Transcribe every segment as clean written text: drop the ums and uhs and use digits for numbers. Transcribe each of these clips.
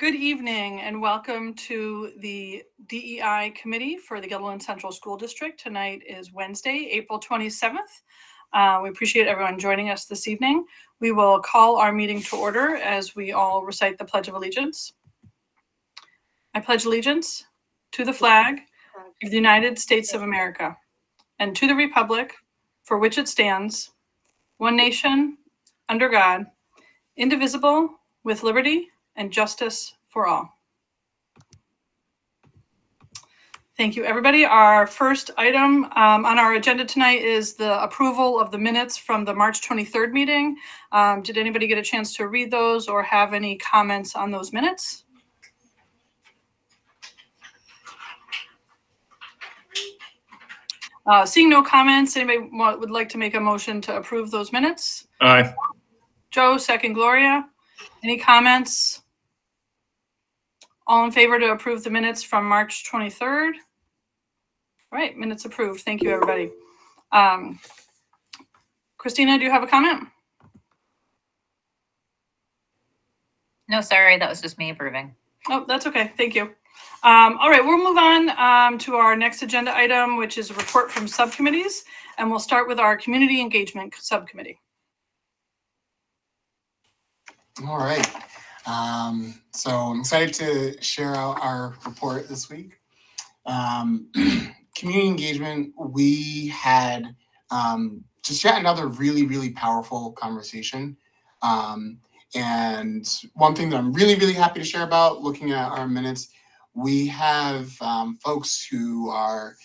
Good evening and welcome to the DEI Committee for the Gilliland Central School District. Tonight is Wednesday, April 27th. We appreciate everyone joining us this evening. We will call our meeting to order as we all recite the Pledge of Allegiance. I pledge allegiance to the flag of the United States of America and to the republic for which it stands, one nation, under God, indivisible, with liberty and justice for all. Thank you, everybody. Our first item on our agenda tonight is the approval of the minutes from the March 23rd meeting. Did anybody get a chance to read those or have any comments on those minutes? Seeing no comments, anybody would like to make a motion to approve those minutes? Aye. Joe, second Gloria. Any comments? All in favor to approve the minutes from March 23rd? All right, minutes approved. Thank you, everybody. Christina, do you have a comment? No, sorry, that was just me approving. Oh, that's okay. Thank you. All right, we'll move on to our next agenda item, which is a report from subcommittees, and we'll start with our community engagement subcommittee. All right. So I'm excited to share out our report this week. Community engagement, we had just yet another really powerful conversation. And one thing that I'm really happy to share about looking at our minutes, we have folks who are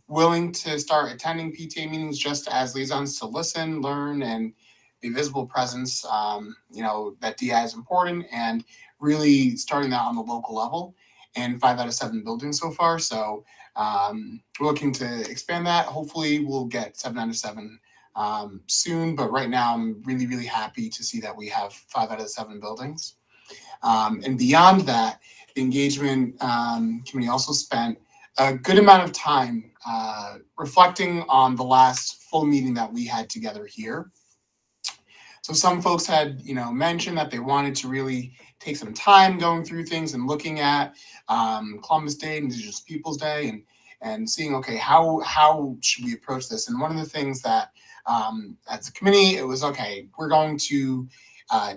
willing to start attending PTA meetings just as liaisons to listen, learn, and the visible presence, that DEI is important, and really starting that on the local level, and 5 out of 7 buildings so far. So we're looking to expand that. Hopefully we'll get 7 out of 7 soon, but right now I'm really happy to see that we have 5 out of 7 buildings. And beyond that, the engagement committee also spent a good amount of time reflecting on the last full meeting that we had together here. So some folks had, mentioned that they wanted to really take some time going through things and looking at Columbus Day and Indigenous Peoples Day and seeing, okay, how should we approach this? And one of the things that as a committee, it was, okay, we're going to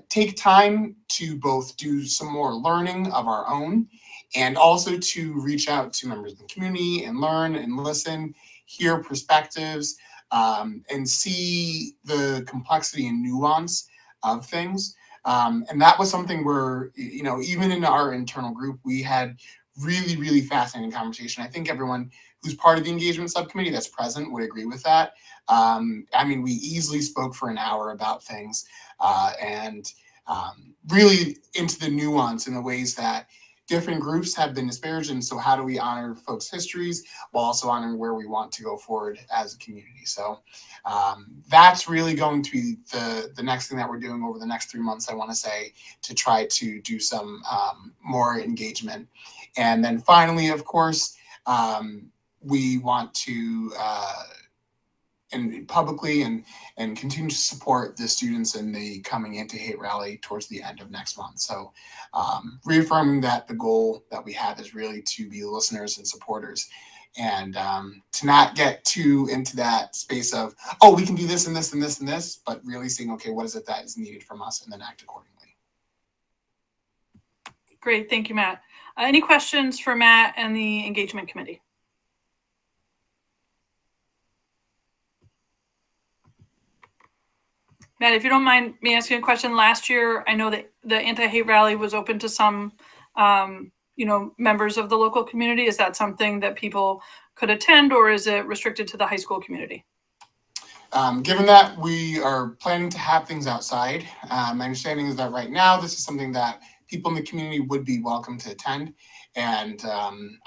take time to both do some more learning of our own and also to reach out to members of the community and learn and listen, hear perspectives, and see the complexity and nuance of things. And that was something where, even in our internal group, we had really fascinating conversation. I think everyone who's part of the engagement subcommittee that's present would agree with that. We easily spoke for an hour about things and really into the nuance in the ways that different groups have been disparaged, and so how do we honor folks' histories while also honoring where we want to go forward as a community? So that's really going to be the next thing that we're doing over the next 3 months, I want to say, to try to do some more engagement. And then finally, of course, we want to and publicly and continue to support the students in the coming anti-hate rally towards the end of next month. So reaffirming that the goal that we have is really to be listeners and supporters, and to not get too into that space of, oh, we can do this and this and this and this, but really seeing, okay, what is it that is needed from us, and then act accordingly. Great, thank you, Matt. Any questions for Matt and the engagement committee? Matt, if you don't mind me asking a question, last year, I know that the anti-hate rally was open to some, members of the local community. Is that something that people could attend, or is it restricted to the high school community? Given that we are planning to have things outside, my understanding is that right now, this is something that people in the community would be welcome to attend. And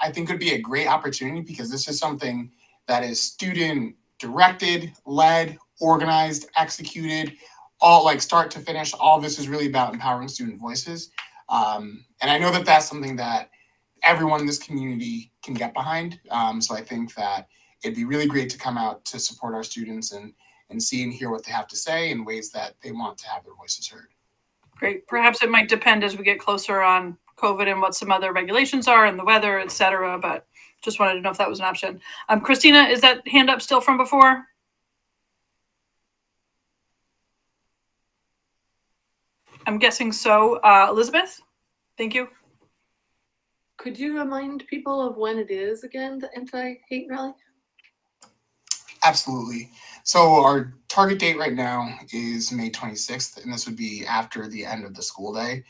I think it would be a great opportunity because this is something that is student directed, led, organized, executed, all like start to finish. All this is really about empowering student voices. And I know that that's something that everyone in this community can get behind. So I think that it'd be really great to come out to support our students and see and hear what they have to say in ways that they want to have their voices heard. Great. Perhaps it might depend as we get closer on COVID and what some other regulations are and the weather, et cetera. But just wanted to know if that was an option. Christina, is that hand up still from before? I'm guessing so. Elizabeth, thank you. Could you remind people of when it is again, the anti-hate rally? Absolutely. So our target date right now is May 26th, and this would be after the end of the school day.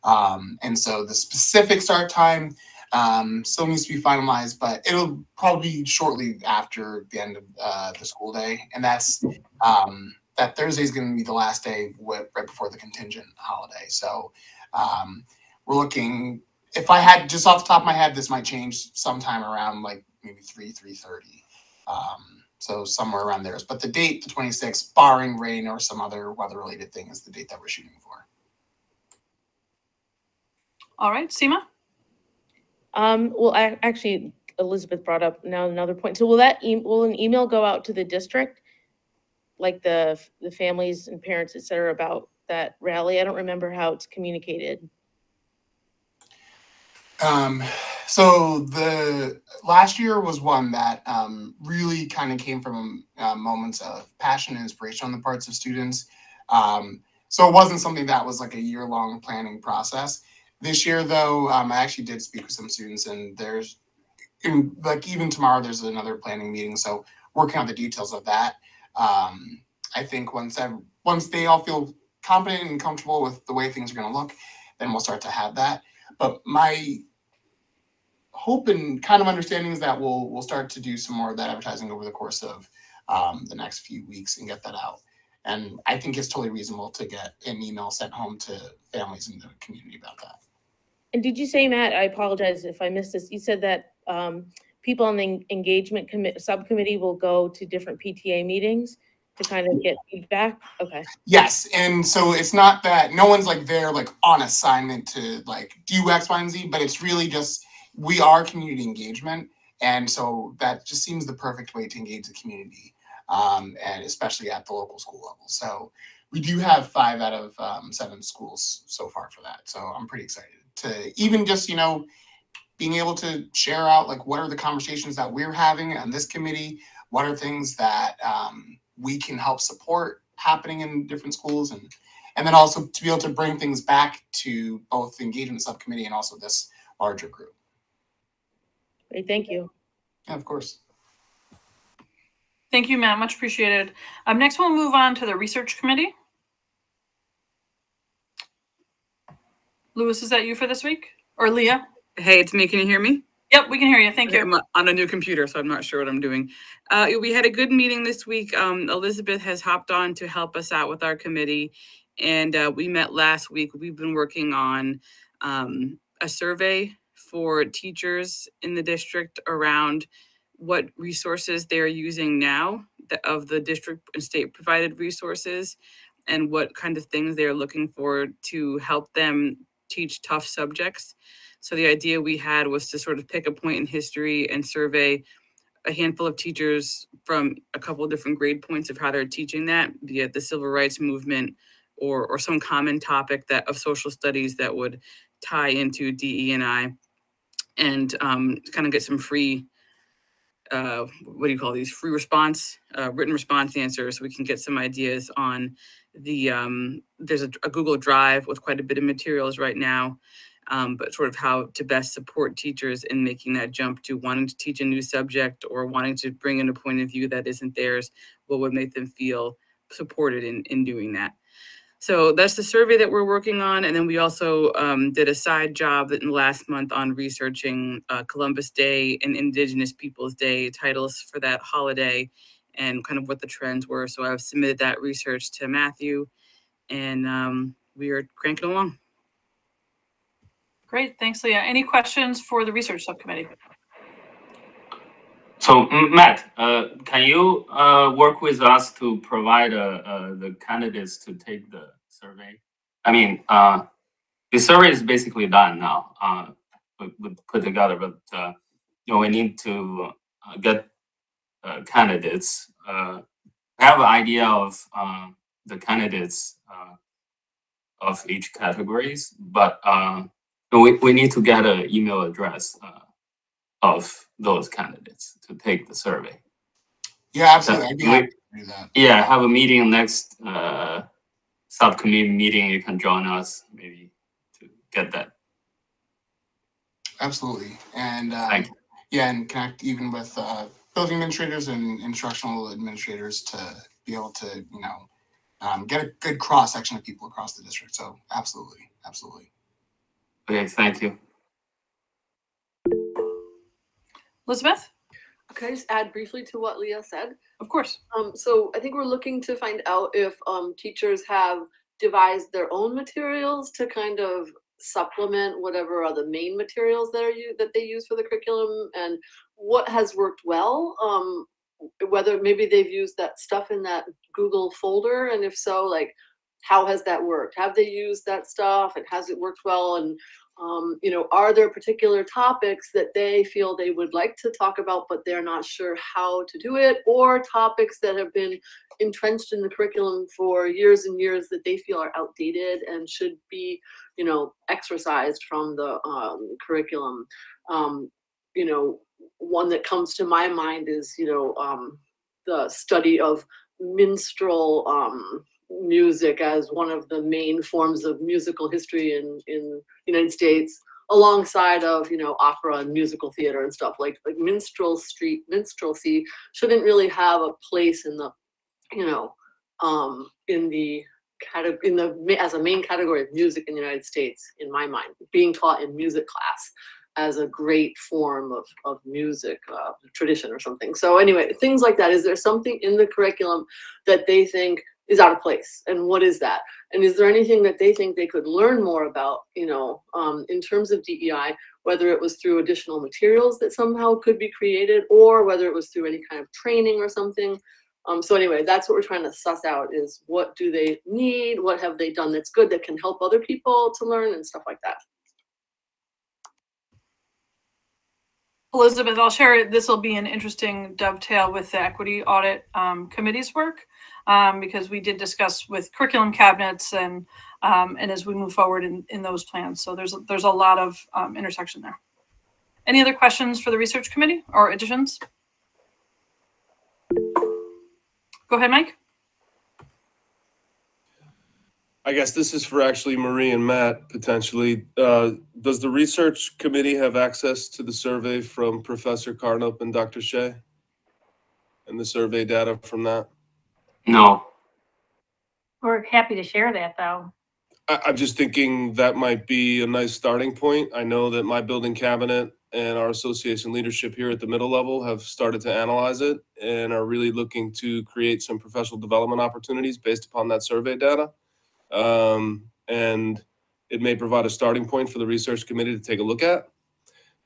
And so the specific start time still needs to be finalized, but it'll probably be shortly after the end of the school day. And that's that Thursday is going to be the last day right before the contingent holiday. So we're looking, if I had just off the top of my head, this might change sometime around like maybe 3:30. So somewhere around there. But the date, the 26th, barring rain or some other weather-related thing, is the date that we're shooting for. All right, Seema? Well, actually, Elizabeth brought up now another point. So will an email go out to the district, like the families and parents, et cetera, about that rally? I don't remember how it's communicated. So the last year was one that really kind of came from moments of passion and inspiration on the parts of students. So it wasn't something that was like a year-long planning process. This year, though, I actually did speak with some students, and even tomorrow there's another planning meeting. So working on the details of that. I think once they all feel confident and comfortable with the way things are going to look, then we'll start to have that. But my hope and kind of understanding is that we'll start to do some more of that advertising over the course of the next few weeks and get that out. And I think it's totally reasonable to get an email sent home to families in the community about that. And did you say, Matt, I apologize if I missed this, you said that people on the engagement subcommittee will go to different PTA meetings to kind of get feedback? Okay. Yes, and so it's not that no one's like there like on assignment to like do X, Y, and Z, but it's really just we are community engagement, and so that just seems the perfect way to engage the community, and especially at the local school level. So we do have 5 out of 7 schools so far for that. So I'm pretty excited to even just being able to share out like what are the conversations that we're having on this committee, what are things that we can help support happening in different schools, and then also to be able to bring things back to both the engagement subcommittee and also this larger group. Great, thank you. Yeah, of course. Thank you, Matt. Much appreciated. Next, we'll move on to the research committee. Louis, is that you for this week? Or Leah? Hey, it's me. Can you hear me? Yep, we can hear you. Thank you. I'm on a new computer, so I'm not sure what I'm doing. We had a good meeting this week. Elizabeth has hopped on to help us out with our committee, and we met last week. We've been working on a survey for teachers in the district around what resources they're using now of the district and state provided resources, and what kind of things they're looking for to help them teach tough subjects. So the idea we had was to sort of pick a point in history and survey a handful of teachers from a couple of different grade points of how they're teaching that, be it the civil rights movement or some common topic of social studies that would tie into DE&I, and kind of get some free, what do you call these, free response, written response answers, so we can get some ideas on there's a Google Drive with quite a bit of materials right now, but sort of how to best support teachers in making that jump to wanting to teach a new subject or wanting to bring in a point of view that isn't theirs, what would make them feel supported in doing that. So that's the survey that we're working on. And then we also did a side job in the last month on researching Columbus Day and Indigenous Peoples Day titles for that holiday and kind of what the trends were. So I've submitted that research to Matthew, and we are cranking along. Great, thanks, Leah. Any questions for the research subcommittee? So Matt, can you work with us to provide the candidates to take the survey? I mean, the survey is basically done now. We put together, but we need to get candidates. Have an idea of the candidates of each categories, but and we need to get an email address of those candidates to take the survey. Yeah, absolutely. I'd be happy to do that. Yeah, have a meeting next subcommittee meeting. You can join us maybe to get that. Absolutely. And Thank you. yeah, and connect even with building administrators and instructional administrators to be able to, you know, get a good cross section of people across the district. So absolutely, absolutely. Okay, thank you. Elizabeth? Can I just add briefly to what Leah said? Of course. So I think we're looking to find out if teachers have devised their own materials to kind of supplement whatever are the main materials that they use for the curriculum, and what has worked well. Whether maybe they've used that stuff in that Google folder, and if so, like, how has that worked? Have they used that stuff, and has it worked well? And you know, are there particular topics that they feel they would like to talk about, but they're not sure how to do it, or topics that have been entrenched in the curriculum for years and years that they feel are outdated and should be, you know, exercised from the curriculum. You know, one that comes to my mind is, you know, the study of minstrel music as one of the main forms of musical history in the United States, alongside of, you know, opera and musical theater and stuff. Like minstrelsy shouldn't really have a place in the, you know, as a main category of music in the United States, in my mind, being taught in music class as a great form of music tradition or something. So anyway, things like that. Is there something in the curriculum that they think is out of place, and what is that? And is there anything that they think they could learn more about, you know, in terms of DEI, whether it was through additional materials that somehow could be created, or whether it was through any kind of training or something? So anyway, that's what we're trying to suss out, is what do they need? What have they done that's good that can help other people to learn and stuff like that? Elizabeth, I'll share, this will be an interesting dovetail with the Equity Audit Committee's work, because we did discuss with curriculum cabinets and as we move forward in those plans. So there's a lot of intersection there. Any other questions for the research committee or additions? Go ahead, Mike. I guess this is for actually Marie and Matt, potentially. Does the research committee have access to the survey from Professor Carnop and Dr. Shea and the survey data from that? No. We're happy to share that, though. I'm just thinking that might be a nice starting point. I know that my building cabinet and our association leadership here at the middle level have started to analyze it and are really looking to create some professional development opportunities based upon that survey data. And it may provide a starting point for the research committee to take a look at.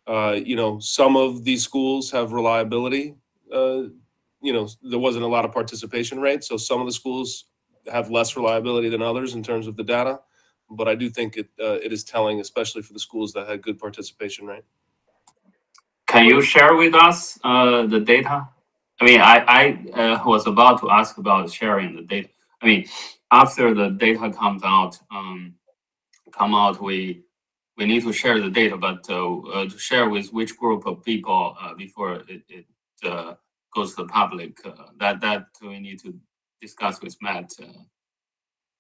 You know, some of these schools have reliability. You know, there wasn't a lot of participation rate, so some of the schools have less reliability than others in terms of the data. But I do think it is telling, especially for the schools that had good participation rate. Can you share with us the data? I mean, I was about to ask about sharing the data. I mean, after the data comes out, we need to share the data, but to share with which group of people before it goes to the public, that we need to discuss with Matt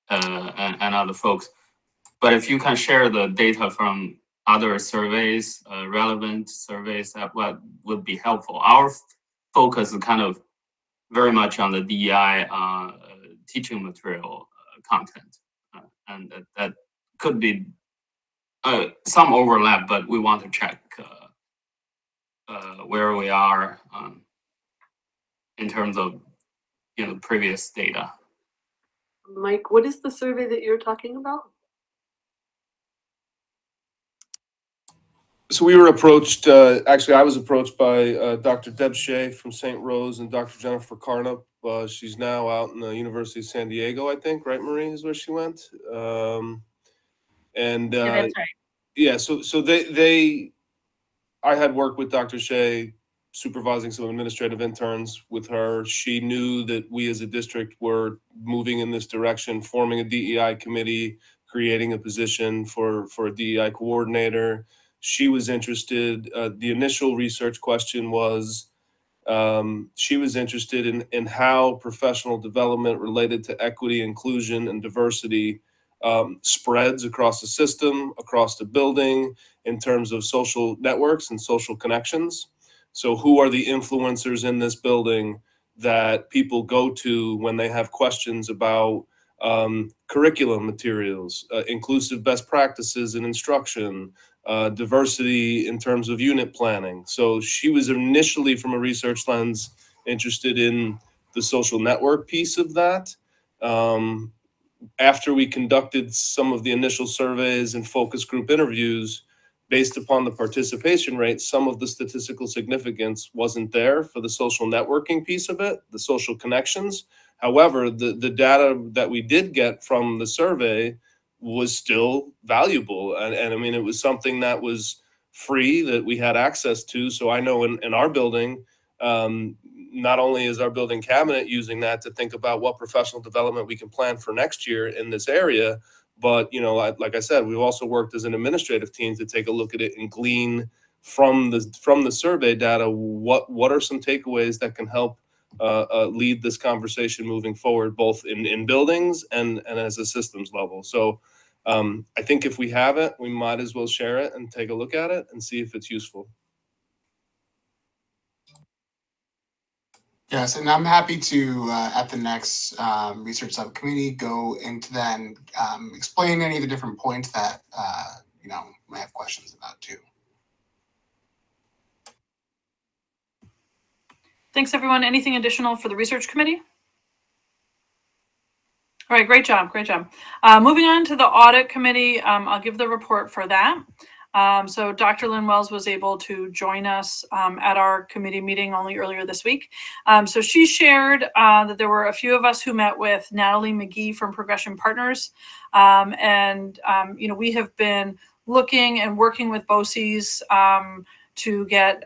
and other folks. But if you can share the data from other surveys, relevant surveys, that would be helpful. Our focus is kind of very much on the DEI teaching material content, and that could be some overlap, but we want to check where we are in terms of, you know, previous data. Mike, what is the survey that you're talking about? So we were approached, actually I was approached by Dr. Deb Shea from St. Rose and Dr. Jennifer Carnop. She's now out in the University of San Diego, I think, right, Marie, is where she went. Yeah, that's right. Yeah, so I had worked with Dr. Shea supervising some administrative interns with her. She knew that we as a district were moving in this direction, forming a DEI committee, creating a position for a DEI coordinator. She was interested, the initial research question was, she was interested in how professional development related to equity, inclusion, and diversity spreads across the system, across the building, in terms of social networks and social connections. So who are the influencers in this building that people go to when they have questions about curriculum materials, inclusive best practices in instruction, diversity in terms of unit planning. So she was initially, from a research lens, interested in the social network piece of that. After we conducted some of the initial surveys and focus group interviews, based upon the participation rate, some of the statistical significance wasn't there for the social networking piece of it, the social connections. However, the data that we did get from the survey was still valuable. And I mean, it was something that was free that we had access to. So I know in our building, not only is our building cabinet using that to think about what professional development we can plan for next year in this area, but, you know, like I said, we've also worked as an administrative team to take a look at it and glean from the survey data, what are some takeaways that can help lead this conversation moving forward, both in buildings and as a systems level. So I think if we have it, we might as well share it and take a look at it and see if it's useful. Yes, and I'm happy to, at the next research subcommittee, go into that and explain any of the different points that, you know, might have questions about too. Thanks, everyone. Anything additional for the research committee? All right, great job, great job. Moving on to the audit committee, I'll give the report for that. So Dr. Lynn Wells was able to join us at our committee meeting only earlier this week. So she shared that there were a few of us who met with Natalie McGee from Progression Partners. You know, we have been looking and working with BOCES to get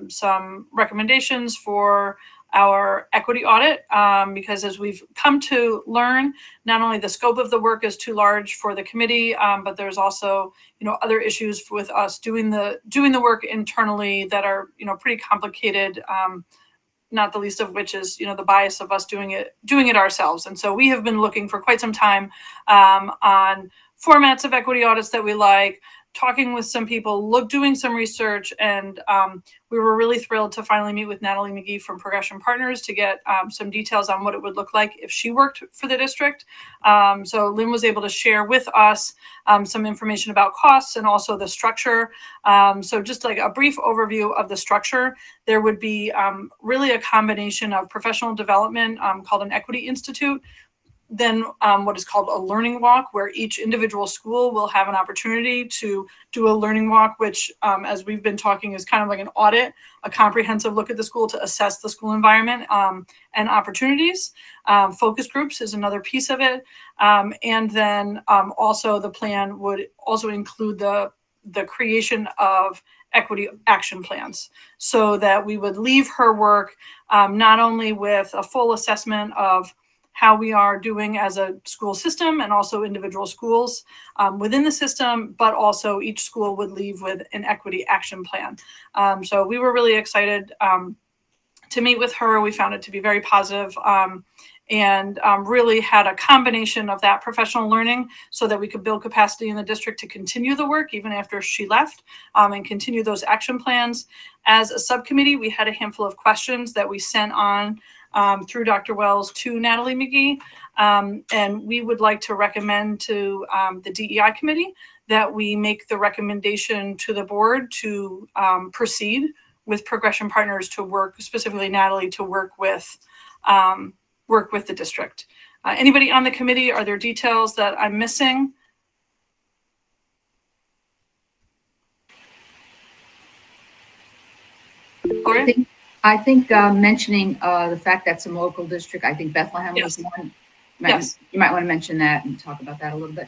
some recommendations for our equity audit, because as we've come to learn, not only the scope of the work is too large for the committee, but there's also, you know, other issues with us doing the work internally that are, you know, pretty complicated, not the least of which is, you know, the bias of us doing it ourselves. And so we have been looking for quite some time on formats of equity audits that we like, talking with some people, doing some research, and we were really thrilled to finally meet with Natalie McGee from Progression Partners to get some details on what it would look like if she worked for the district. So Lynn was able to share with us some information about costs and also the structure. So just like a brief overview of the structure, there would be really a combination of professional development called an Equity Institute, then what is called a learning walk, where each individual school will have an opportunity to do a learning walk, which, as we've been talking, is kind of like an audit, a comprehensive look at the school to assess the school environment and opportunities. Focus groups is another piece of it. And then also the plan would also include the creation of equity action plans, so that we would leave her work not only with a full assessment of how we are doing as a school system and also individual schools within the system, but also each school would leave with an equity action plan. So we were really excited to meet with her. We found it to be very positive, and really had a combination of that professional learning so that we could build capacity in the district to continue the work even after she left, and continue those action plans. As a subcommittee, we had a handful of questions that we sent on through Dr. Wells to Natalie McGee, and we would like to recommend to the DEI committee that we make the recommendation to the board to proceed with Progression Partners to work, specifically Natalie, to work with the district. Anybody on the committee, are there details that I'm missing? Gloria? I think mentioning the fact that some local district, I think Bethlehem Yes. was one. Yes. You might want to mention that and talk about that a little bit.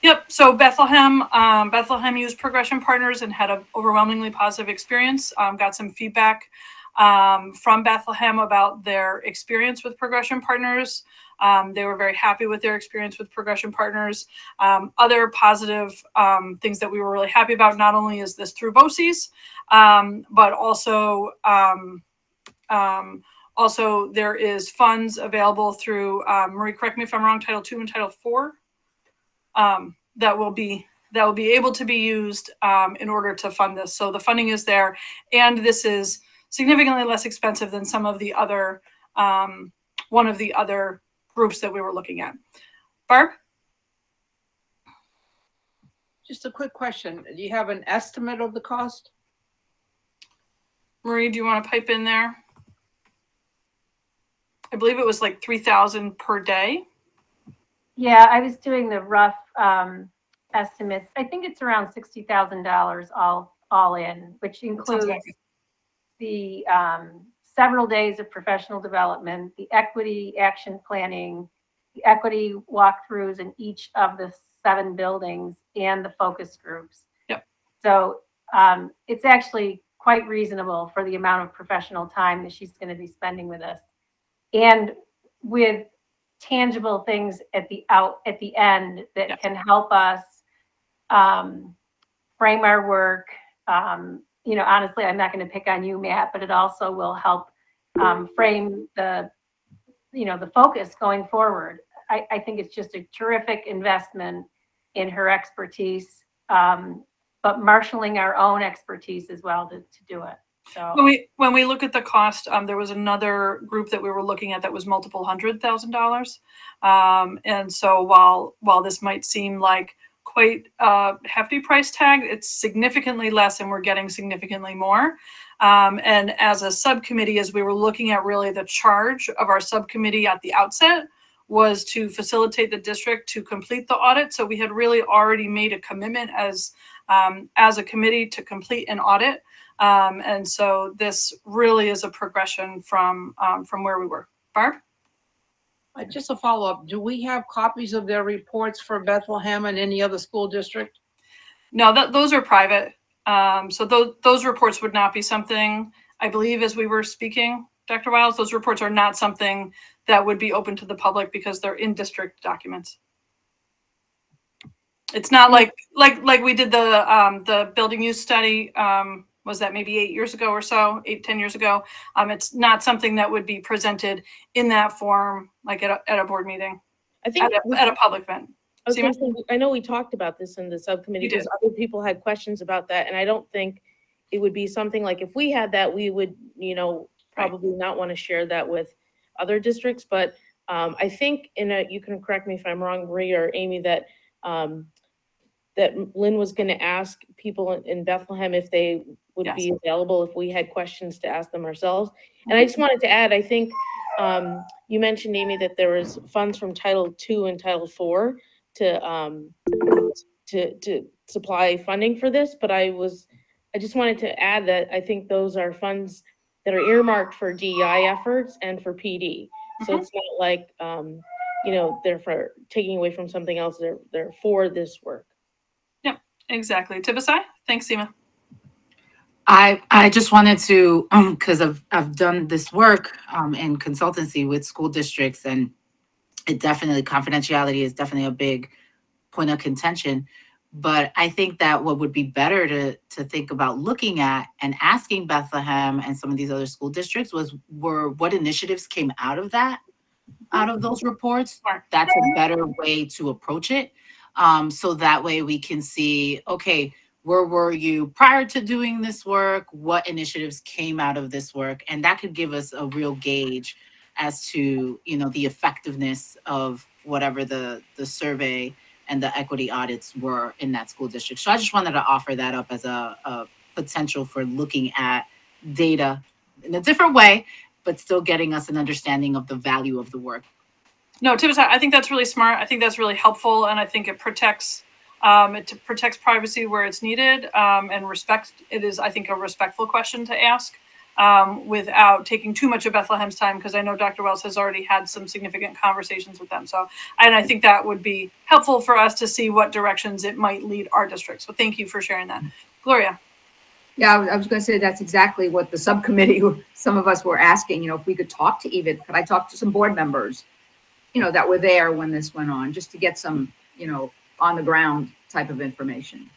Yep. So Bethlehem used Progression Partners and had an overwhelmingly positive experience. Got some feedback from Bethlehem about their experience with Progression Partners. They were very happy with their experience with Progression Partners. Other positive things that we were really happy about, not only is this through BOCES, but also also there is funds available through, Marie, correct me if I'm wrong, Title II and Title IV, that will be able to be used in order to fund this. So the funding is there, and this is significantly less expensive than some of the other, one of the other groups that we were looking at. Barb? Just a quick question. Do you have an estimate of the cost? Marie, do you want to pipe in there? I believe it was like $3,000 per day. Yeah, I was doing the rough estimates. I think it's around $60,000 all in, which includes the several days of professional development, the equity action planning, the equity walkthroughs in each of the 7 buildings, and the focus groups. Yep. So it's actually quite reasonable for the amount of professional time that she's going to be spending with us, and with tangible things at the end that Yep. can help us frame our work. You know, honestly, I'm not going to pick on you, Matt, but it also will help frame the, you know, the focus going forward. I think it's just a terrific investment in her expertise, but marshaling our own expertise as well to do it. So when we look at the cost, there was another group that we were looking at that was multiple $100,000. And so while this might seem like quite a hefty price tag, it's significantly less, and we're getting significantly more. And as a subcommittee, as we were looking at, really the charge of our subcommittee at the outset was to facilitate the district to complete the audit. So we had really already made a commitment as a committee to complete an audit. And so this really is a progression from where we were. Barb? Just a follow-up. Do we have copies of their reports for Bethlehem and any other school district? No, those are private. So those reports would not be something, I believe, as we were speaking, Dr. Wiles, those reports are not something that would be open to the public because they're in district documents. It's not like we did the building use study. Was that maybe 8 years ago or so, 10 years ago? It's not something that would be presented in that form, like at a board meeting. I think at a public event. I know we talked about this in the subcommittee because other people had questions about that, and I don't think it would be something like, if we had that, we would, you know, probably not want to share that with other districts. But I think you can correct me if I'm wrong, Marie or Amy, that that Lynn was going to ask people in Bethlehem if they would be available if we had questions to ask them ourselves. And I just wanted to add, I think you mentioned, Amy, that there was funds from Title II and Title IV to supply funding for this, but I just wanted to add that I think those are funds that are earmarked for DEI efforts and for PD. So it's not like you know, they're for taking away from something else. They're for this work. Yep, exactly. Tibisai? Thanks, Seema. I just wanted to, because I've done this work in consultancy with school districts, and it definitely, confidentiality is definitely a big point of contention. But I think that what would be better to think about looking at and asking Bethlehem and some of these other school districts were what initiatives came out of that, out of those reports. That's a better way to approach it. So that way we can see, okay, where were you prior to doing this work? What initiatives came out of this work? And that could give us a real gauge as to, you know, the effectiveness of whatever the survey and the equity audits were in that school district. So I just wanted to offer that up as a potential for looking at data in a different way, but still getting us an understanding of the value of the work. No, Tibisai, I think that's really smart. I think that's really helpful, and I think it protects privacy where it's needed, and respect. It is, I think, a respectful question to ask without taking too much of Bethlehem's time, because I know Dr. Wells has already had some significant conversations with them. So, and I think that would be helpful for us to see what directions it might lead our district. So thank you for sharing that. Gloria. Yeah, I was going to say that's exactly what the subcommittee, some of us were asking, you know, if we could talk to even, could I talk to some board members, you know, that were there when this went on, just to get some, you know, on the ground type of information.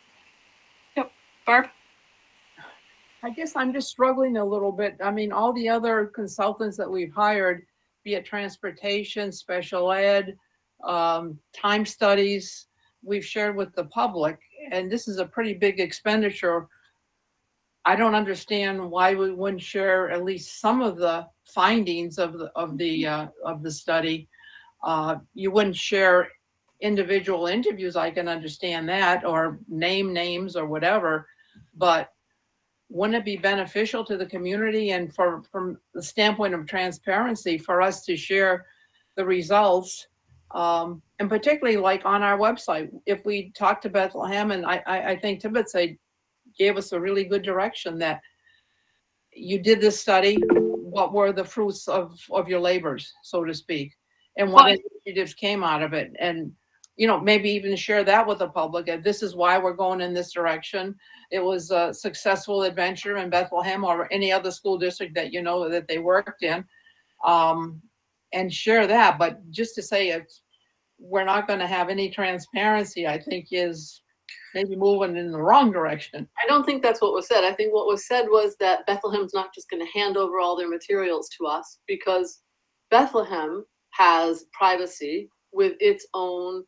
Yep. Barb? I guess I'm just struggling a little bit. I mean, all the other consultants that we've hired, be it transportation, special ed, time studies, we've shared with the public, and this is a pretty big expenditure. I don't understand why we wouldn't share at least some of the findings of the study. You wouldn't share individual interviews. I can understand that, or name names or whatever, but wouldn't it be beneficial to the community and from the standpoint of transparency for us to share the results, and particularly like on our website? If we talk to Bethlehem, and I think Tibbetts gave us a really good direction that you did this study, what were the fruits of your labors, so to speak, and what initiatives came out of it, and you know, maybe even share that with the public. And this is why we're going in this direction. It was a successful adventure in Bethlehem or any other school district that you know that they worked in, and share that. But just to say we're not going to have any transparency, I think is maybe moving in the wrong direction. I don't think that's what was said. I think what was said was that Bethlehem's not just going to hand over all their materials to us, because Bethlehem has privacy with its own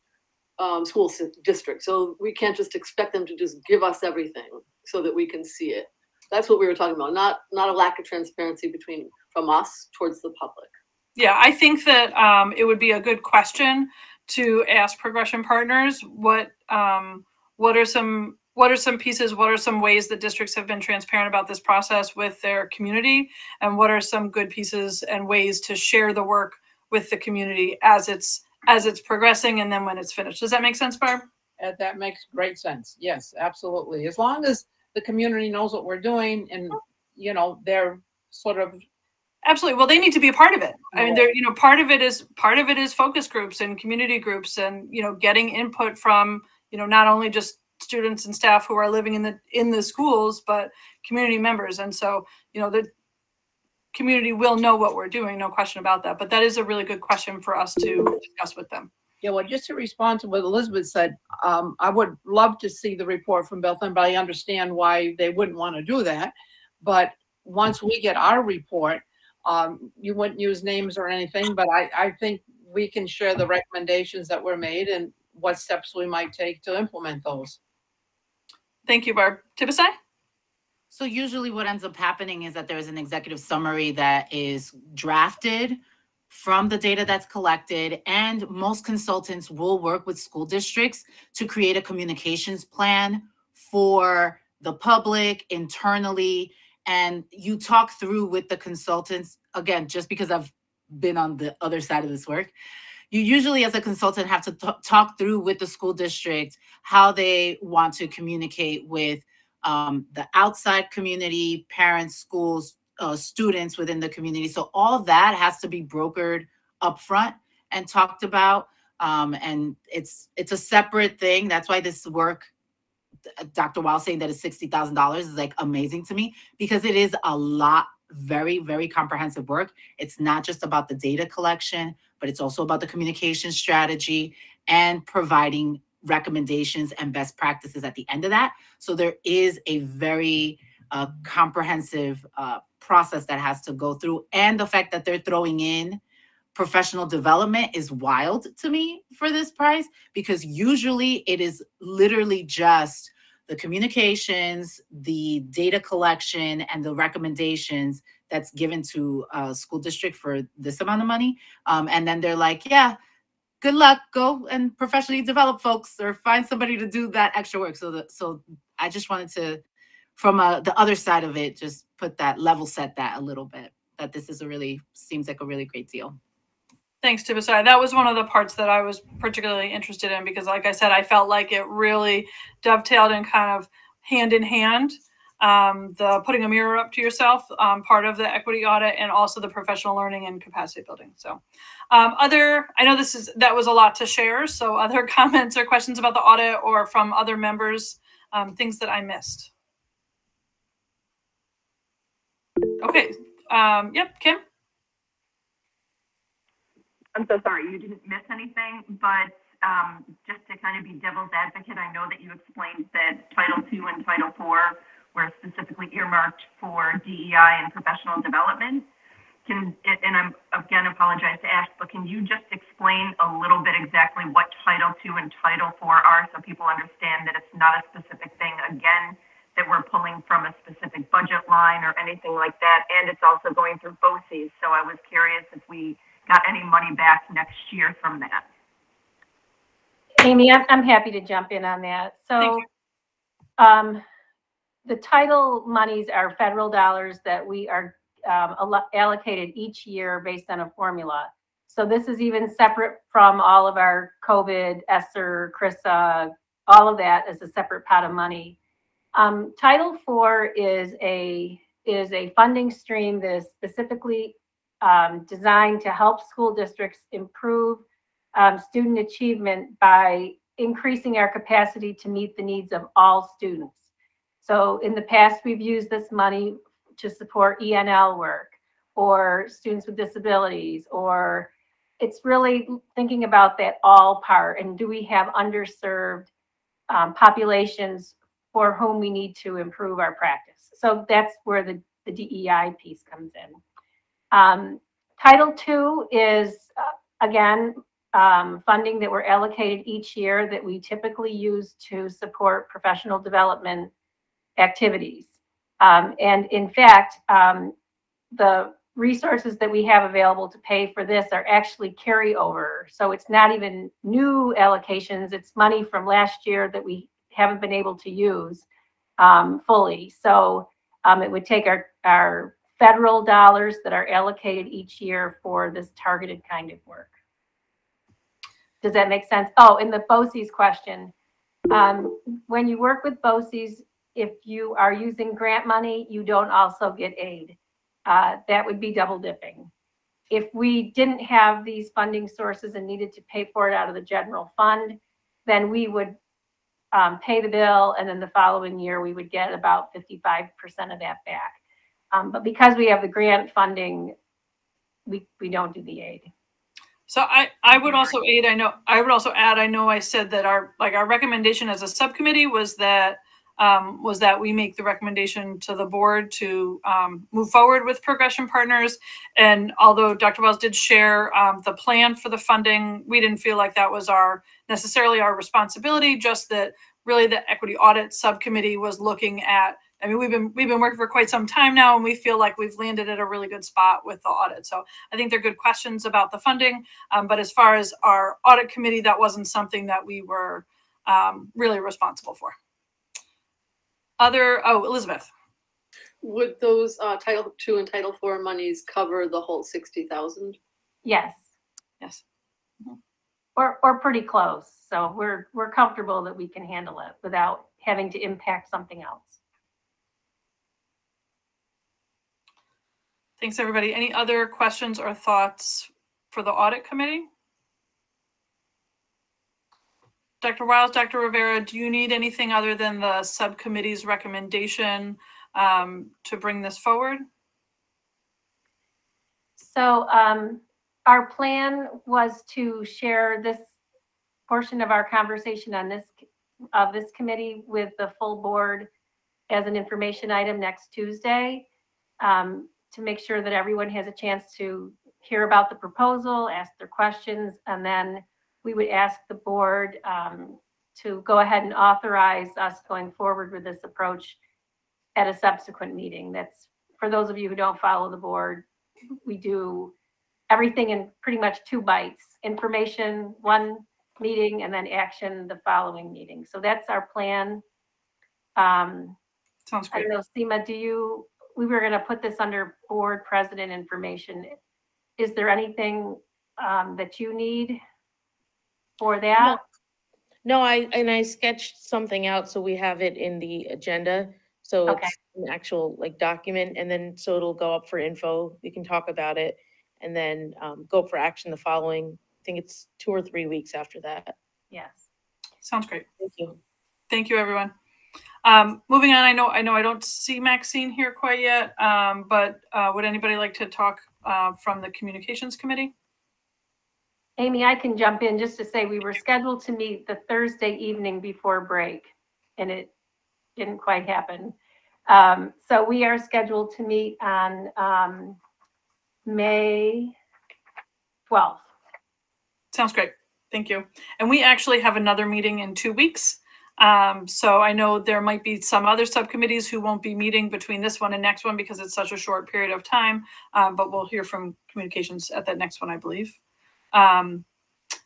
school district. So we can't just expect them to just give us everything so that we can see it. That's what we were talking about, not a lack of transparency from us towards the public. Yeah, I think that it would be a good question to ask progression partners what are some pieces, what are some ways that districts have been transparent about this process with their community, and what are some good pieces and ways to share the work with the community as it's progressing and then when it's finished. Does that make sense, Barb? That makes great sense. Yes, absolutely. As long as the community knows what we're doing and, you know, they're sort of. Absolutely. Well, they need to be a part of it. I mean, they're, you know, part of it is focus groups and community groups and, you know, getting input from, you know, not only just students and staff who are living in the schools, but community members. And so, you know, the community will know what we're doing, no question about that. But that is a really good question for us to discuss with them. Yeah, well, just to respond to what Elizabeth said, I would love to see the report from Bethlehem, but I understand why they wouldn't want to do that. But once we get our report, you wouldn't use names or anything, but I think we can share the recommendations that were made and what steps we might take to implement those. Thank you, Barb. Tibisai? So usually what ends up happening is that there is an executive summary that is drafted from the data that's collected, and most consultants will work with school districts to create a communications plan for the public internally. And you talk through with the consultants, again, just because I've been on the other side of this work, you usually as a consultant have to talk through with the school district how they want to communicate with the outside community, parents, schools, students within the community. So all of that has to be brokered upfront and talked about. And it's a separate thing. That's why this work, Dr. Weil saying that it's $60,000 is like amazing to me, because it is a lot, very, very comprehensive work. It's not just about the data collection, but it's also about the communication strategy and providing recommendations and best practices at the end of that. So there is a very comprehensive process that has to go through. And the fact that they're throwing in professional development is wild to me for this price, because usually it is literally just the communications, the data collection, and the recommendations that's given to a school district for this amount of money. And then they're like, yeah, good luck, go and professionally develop folks or find somebody to do that extra work. So I just wanted to, from the other side of it, just put that, level set that a little bit, that this is seems like a really great deal. Thanks, Tibisai. That was one of the parts that I was particularly interested in, because like I said, I felt like it really dovetailed and kind of hand in hand, the putting a mirror up to yourself, part of the equity audit, and also the professional learning and capacity building. So I know that was a lot to share. So other comments or questions about the audit or from other members, things that I missed? Okay. Yep, Kim? I'm so sorry, you didn't miss anything, but just to kind of be devil's advocate, I know that you explained that Title II and Title IV were specifically earmarked for DEI and professional development. And I'm again apologize to ask, but can you just explain a little bit exactly what Title II and Title IV are so people understand that it's not a specific thing, again, that we're pulling from a specific budget line or anything like that, and it's also going through BOCES. So I was curious if we got any money back next year from that. Amy, I'm happy to jump in on that. So the title monies are federal dollars that we are allocated each year based on a formula. So this is even separate from all of our COVID, ESSER, CRISA, all of that is a separate pot of money. Title IV is a funding stream that is specifically designed to help school districts improve student achievement by increasing our capacity to meet the needs of all students. So in the past, we've used this money to support ENL work or students with disabilities, or it's really thinking about that all part. And do we have underserved populations for whom we need to improve our practice? So that's where the DEI piece comes in. Title II is, again, funding that we're allocated each year that we typically use to support professional development activities. And in fact, the resources that we have available to pay for this are actually carryover. So it's not even new allocations, it's money from last year that we haven't been able to use fully. So it would take our federal dollars that are allocated each year for this targeted kind of work. Does that make sense? Oh, and the BOCES question. When you work with BOCES, if you are using grant money, you don't also get aid. That would be double dipping. If we didn't have these funding sources and needed to pay for it out of the general fund, then we would pay the bill, and then the following year we would get about 55% of that back. But because we have the grant funding, we don't do the aid. So I would also aid. I would also add. I know I said that our recommendation as a subcommittee was that we make the recommendation to the board to move forward with progression partners. And although Dr. Wells did share the plan for the funding, we didn't feel like that was necessarily our responsibility. Just that really the equity audit subcommittee was looking at. I mean, we've been working for quite some time now, and we feel like we've landed at a really good spot with the audit. So I think they're good questions about the funding. But as far as our audit committee, that wasn't something that we were really responsible for. Elizabeth. Would those Title II and Title IV monies cover the whole 60,000? Yes. Yes. Mm-hmm. Or pretty close. So we're comfortable that we can handle it without having to impact something else. Thanks, everybody. Any other questions or thoughts for the audit committee? Dr. Wiles, Dr. Rivera, do you need anything other than the subcommittee's recommendation to bring this forward? So our plan was to share this portion of our conversation on this committee with the full board as an information item next Tuesday, to make sure that everyone has a chance to hear about the proposal, ask their questions, and then we would ask the board to go ahead and authorize us going forward with this approach at a subsequent meeting. That's, for those of you who don't follow the board, we do everything in pretty much 2 bites: information, 1 meeting, and then action the following meeting. So that's our plan. Sounds great. I don't know, Seema, we were going to put this under board president information. Is there anything that you need for that? No, I sketched something out so we have it in the agenda. So Okay. It's an actual document, and then so it'll go up for info. We can talk about it, and then go for action the following. I think it's 2 or 3 weeks after that. Yes. Sounds great. Thank you. Thank you, everyone. Moving on, I know I don't see Maxine here quite yet, but would anybody like to talk from the Communications Committee? Amy, I can jump in just to say we were scheduled to meet the Thursday evening before break, and it didn't quite happen. So we are scheduled to meet on May 12th. Sounds great. Thank you. And we actually have another meeting in 2 weeks. So I know there might be some other subcommittees who won't be meeting between this one and next one because it's such a short period of time, but we'll hear from communications at that next one, I believe.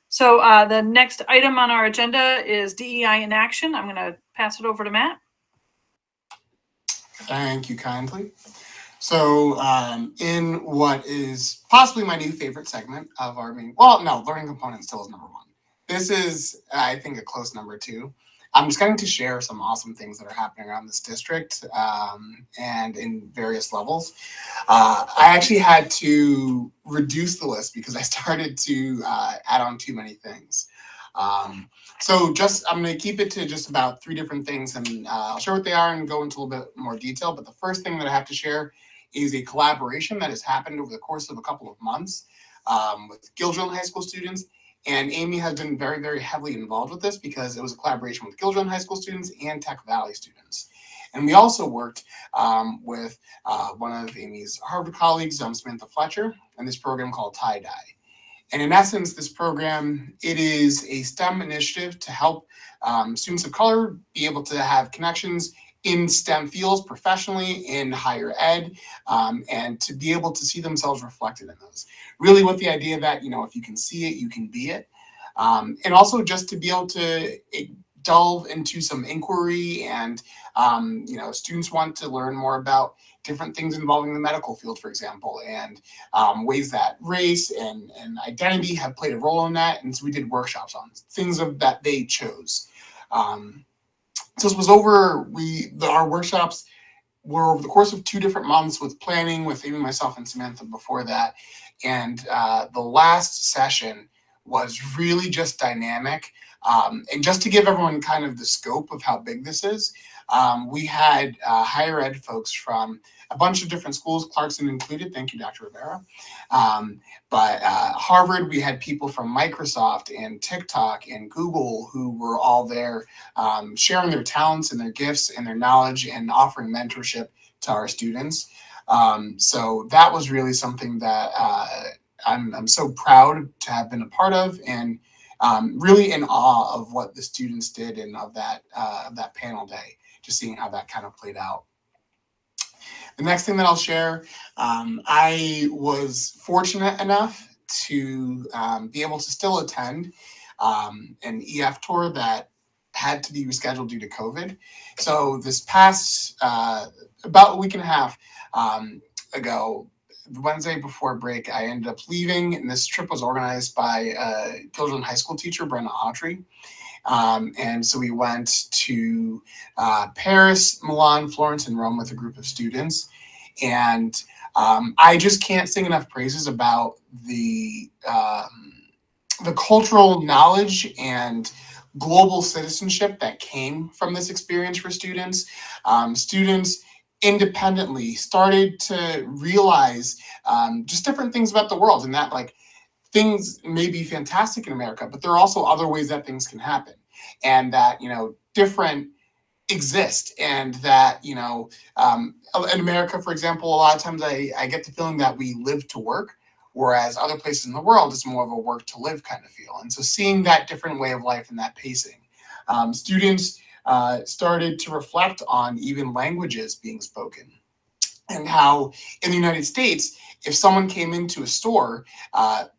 So the next item on our agenda is DEI in action. I'm going to pass it over to Matt. Thank you kindly. So in what is possibly my new favorite segment of our meeting, well, no, learning component still is number one. This is, I think, a close number two. I'm just going to share some awesome things that are happening around this district and in various levels. I actually had to reduce the list because I started to add on too many things. So I'm going to keep it to just about 3 different things, and I'll share what they are and go into a little bit more detail. But the first thing that I have to share is a collaboration that has happened over the course of a couple of months with Gildren High School students. And Amy has been very, very heavily involved with this because it was a collaboration with Gildren High School students and Tech Valley students. And we also worked with one of Amy's Harvard colleagues, Samantha Fletcher, and this program called Tie-Dye. And in essence, this program, it is a STEM initiative to help students of color be able to have connections in STEM fields professionally, in higher ed, and to be able to see themselves reflected in those. Really with the idea that, if you can see it, you can be it. And also just to be able to delve into some inquiry and, students want to learn more about different things involving the medical field, for example, and ways that race and identity have played a role in that. And so we did workshops on things that they chose. So this was our workshops were over the course of 2 different months with planning with Amy, myself, and Samantha before that. And the last session was really just dynamic. And just to give everyone kind of the scope of how big this is, we had higher ed folks from a bunch of different schools, Clarkson included. Thank you, Dr. Rivera. But Harvard, we had people from Microsoft and TikTok and Google who were all there sharing their talents and their gifts and their knowledge and offering mentorship to our students. So that was really something that I'm so proud to have been a part of, and really in awe of what the students did and of that panel day, just seeing how that kind of played out. The next thing that I'll share, I was fortunate enough to be able to still attend an EF tour that had to be rescheduled due to COVID. So this past, about a week and a half ago, the Wednesday before break, I ended up leaving, and this trip was organized by a Gildren High School teacher, Brene. And so we went to Paris, Milan, Florence, and Rome with a group of students. And I just can't sing enough praises about the cultural knowledge and global citizenship that came from this experience for students. Students independently started to realize just different things about the world, and that things may be fantastic in America, but there are also other ways that things can happen, and that different exist, and that in America, for example, a lot of times I get the feeling that we live to work, whereas other places in the world it's more of a work to live kind of feel. And so seeing that different way of life and that pacing, students started to reflect on even languages being spoken, and how in the United States, if someone came into a store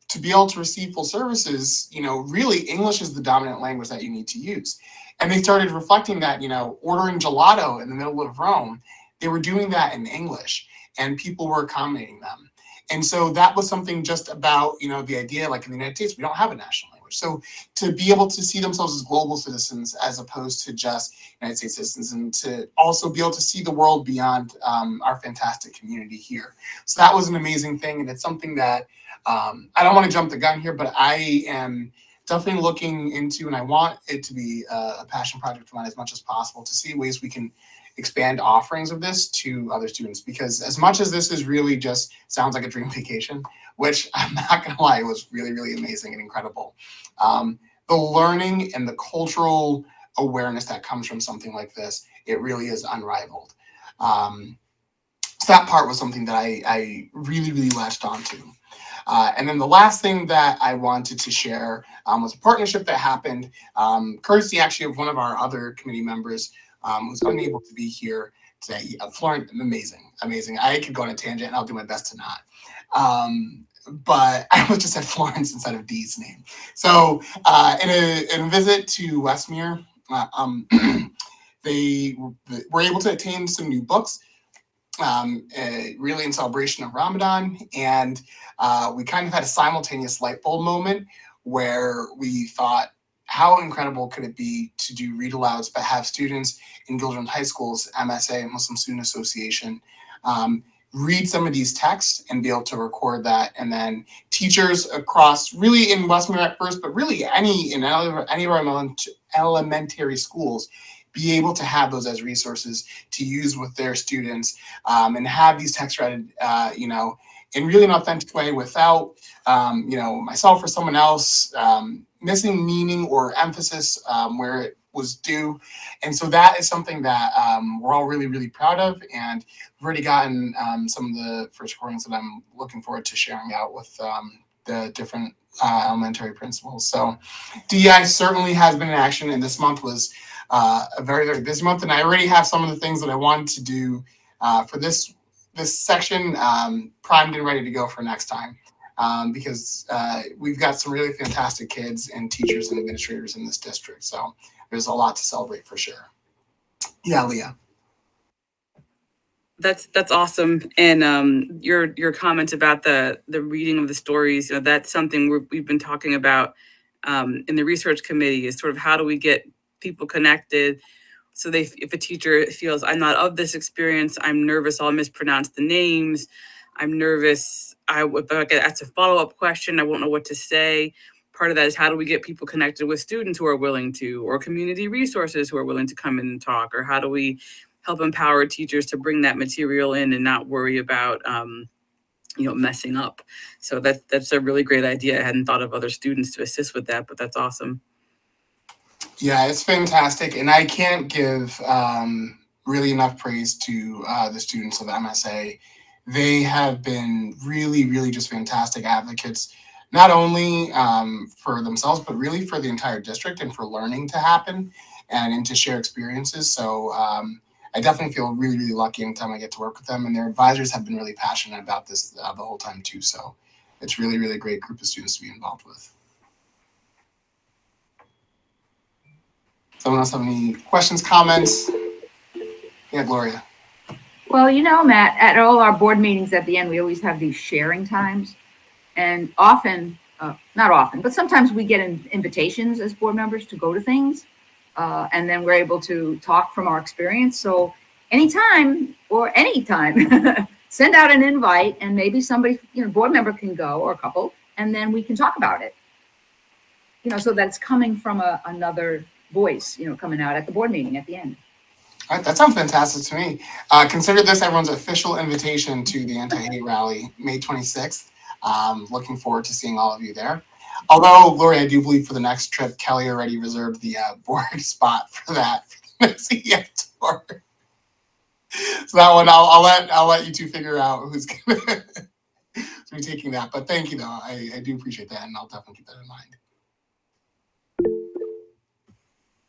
to be able to receive full services, really English is the dominant language that you need to use. And they started reflecting that, ordering gelato in the middle of Rome, they were doing that in English, and people were accommodating them. And so that was something just about, the idea, in the United States, we don't have a national language. So to be able to see themselves as global citizens as opposed to just United States citizens, and to also be able to see the world beyond our fantastic community here. So that was an amazing thing. And it's something that I don't want to jump the gun here, but I am definitely looking into, and I want it to be a passion project of mine as much as possible, to see ways we can expand offerings of this to other students. Because as much as this is really just sounds like a dream vacation, which I'm not gonna lie, was really, really amazing and incredible. The learning and the cultural awareness that comes from something like this, it really is unrivaled. So that part was something that I really, really latched onto. And then the last thing that I wanted to share was a partnership that happened, courtesy actually of one of our other committee members who's unable to be here today. Florence, amazing. I could go on a tangent and I'll do my best to not. But I almost just said Florence instead of Dee's name. So in a visit to Westmere, they were able to attain some new books, really in celebration of Ramadan. And we kind of had a simultaneous light bulb moment where we thought, how incredible could it be to do read alouds, but have students in Gilderland High School's MSA, Muslim Student Association, read some of these texts and be able to record that. And then teachers across, really in Westmere at first, but really any of our elementary schools, be able to have those as resources to use with their students, and have these texts read, in really an authentic way without, myself or someone else missing meaning or emphasis where it was due. And so that is something that we're all really, really proud of. And we've already gotten some of the first recordings that I'm looking forward to sharing out with the different elementary principals. So DEI certainly has been in action, and this month was a very, very busy month. And I already have some of the things that I wanted to do for this section primed and ready to go for next time. Because we've got some really fantastic kids and teachers and administrators in this district. So there's a lot to celebrate for sure. Yeah, Leah. That's awesome. And your comment about the reading of the stories, that's something we've been talking about in the research committee, is sort of how do we get people connected. So if a teacher feels, I'm not of this experience, I'm nervous, I'll mispronounce the names, I'm nervous, if I get asked a follow-up question, I won't know what to say. Part of that is, how do we get people connected with students who are willing to, or community resources who are willing to come in and talk, or how do we help empower teachers to bring that material in and not worry about messing up. So that's a really great idea. I hadn't thought of other students to assist with that, but that's awesome. Yeah, it's fantastic. And I can't give really enough praise to the students of MSA. They have been really, really just fantastic advocates, not only for themselves, but really for the entire district and for learning to happen and to share experiences. So I definitely feel really, really lucky anytime I get to work with them, and their advisors have been really passionate about this the whole time too. So it's really, really great group of students to be involved with. Someone else have any questions, comments? Yeah, Gloria. Well, Matt, at all our board meetings at the end, we always have these sharing times. And often, not often, but sometimes we get invitations as board members to go to things. And then we're able to talk from our experience. So anytime, send out an invite, and maybe somebody, board member can go, or a couple, and then we can talk about it. So that's coming from another voice, coming out at the board meeting at the end. All right, that sounds fantastic to me. Consider this everyone's official invitation to the Anti-Hate Rally, May 26th. Looking forward to seeing all of you there. Although, Lori, I do believe for the next trip, Kelly already reserved the board spot for that CEF tour. So that one, I'll let you two figure out who's going to be taking that. But thank you, though. I do appreciate that, and I'll definitely keep that in mind.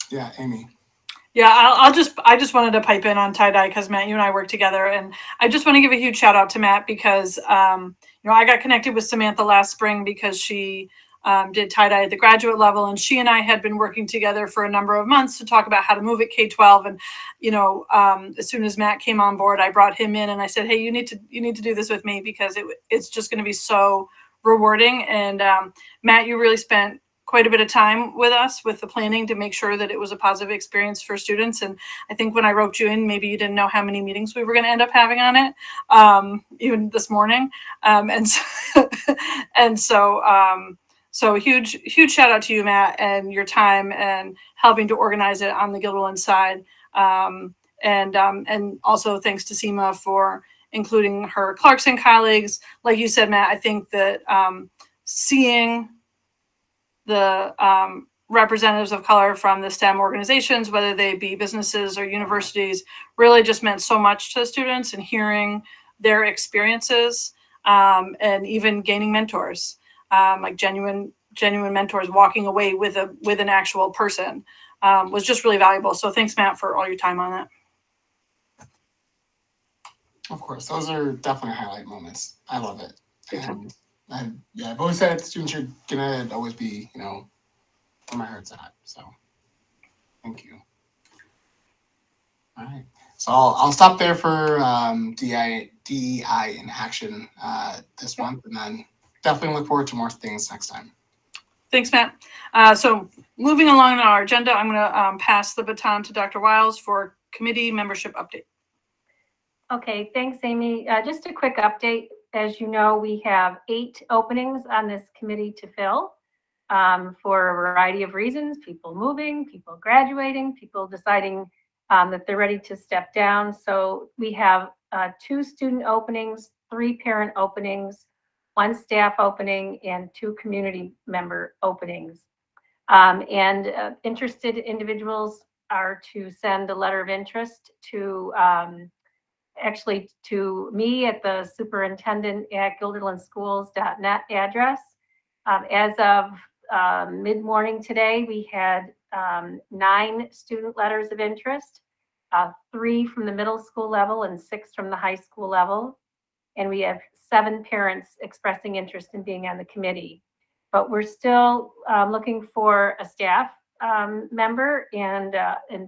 Yeah, Amy. Yeah, I just wanted to pipe in on tie-dye because Matt, you and I work together, and I just want to give a huge shout out to Matt because I got connected with Samantha last spring because she did tie-dye at the graduate level, and she and I had been working together for a number of months to talk about how to move at K-12. And as soon as Matt came on board, I brought him in and I said, hey, you need to do this with me because it's just going to be so rewarding. And Matt, you really spent quite a bit of time with us with the planning to make sure that it was a positive experience for students. And I think when I roped you in, maybe you didn't know how many meetings we were going to end up having on it, even this morning. So So huge shout out to you, Matt, and your time and helping to organize it on the Guilderland side. And also thanks to Seema for including her Clarkson colleagues. Like you said, Matt, I think that seeing the representatives of color from the STEM organizations, whether they be businesses or universities, really just meant so much to students, and hearing their experiences and even gaining mentors, like genuine mentors, walking away with an actual person was just really valuable. So thanks, Matt, for all your time on that. Of course, those are definitely highlight moments. I love it. And I've always said students are gonna always be, where my heart's at. So thank you. All right. So I'll stop there for DEI in action this month, and then definitely look forward to more things next time. Thanks, Matt. So moving along in our agenda, I'm going to pass the baton to Dr. Wiles for committee membership update. Okay, thanks, Amy. Just a quick update. As you know, we have 8 openings on this committee to fill for a variety of reasons: people moving, people graduating, people deciding that they're ready to step down. So we have 2 student openings, 3 parent openings, 1 staff opening, and 2 community member openings. Interested individuals are to send a letter of interest to actually to me at the superintendent@guilderlandschools.net address. As of mid-morning today, we had 9 student letters of interest, 3 from the middle school level and 6 from the high school level. And we have 7 parents expressing interest in being on the committee. But we're still looking for a staff member, and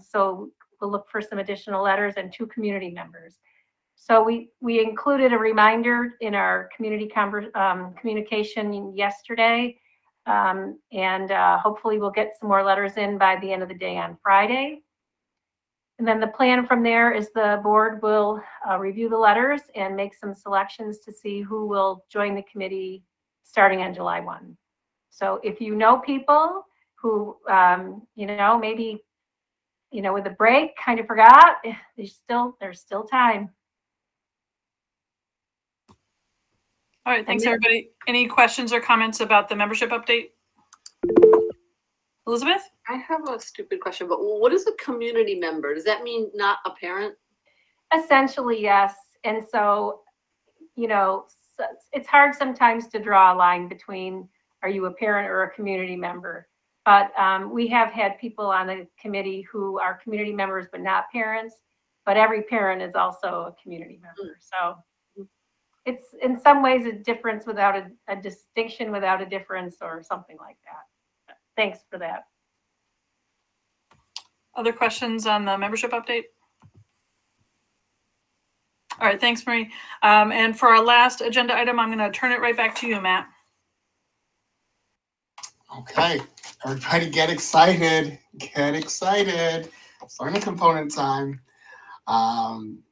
so we'll look for some additional letters, and 2 community members. So we included a reminder in our community communication yesterday, and hopefully we'll get some more letters in by the end of the day on Friday. And then the plan from there is the board will review the letters and make some selections to see who will join the committee starting on July 1. So if you know people who, maybe, with a break, kind of forgot, there's still time. All right, thanks everybody. Any questions or comments about the membership update? Elizabeth? I have a stupid question, but what is a community member? Does that mean not a parent? Essentially, yes. And so, it's hard sometimes to draw a line between, are you a parent or a community member? But we have had people on the committee who are community members but not parents, but every parent is also a community member. So it's in some ways a difference without a distinction without a difference, or something like that. Thanks for that. Other questions on the membership update? All right, thanks, Marie. And for our last agenda item, I'm going to turn it right back to you, Matt. Okay, everybody get excited. Get excited. It's learning component time.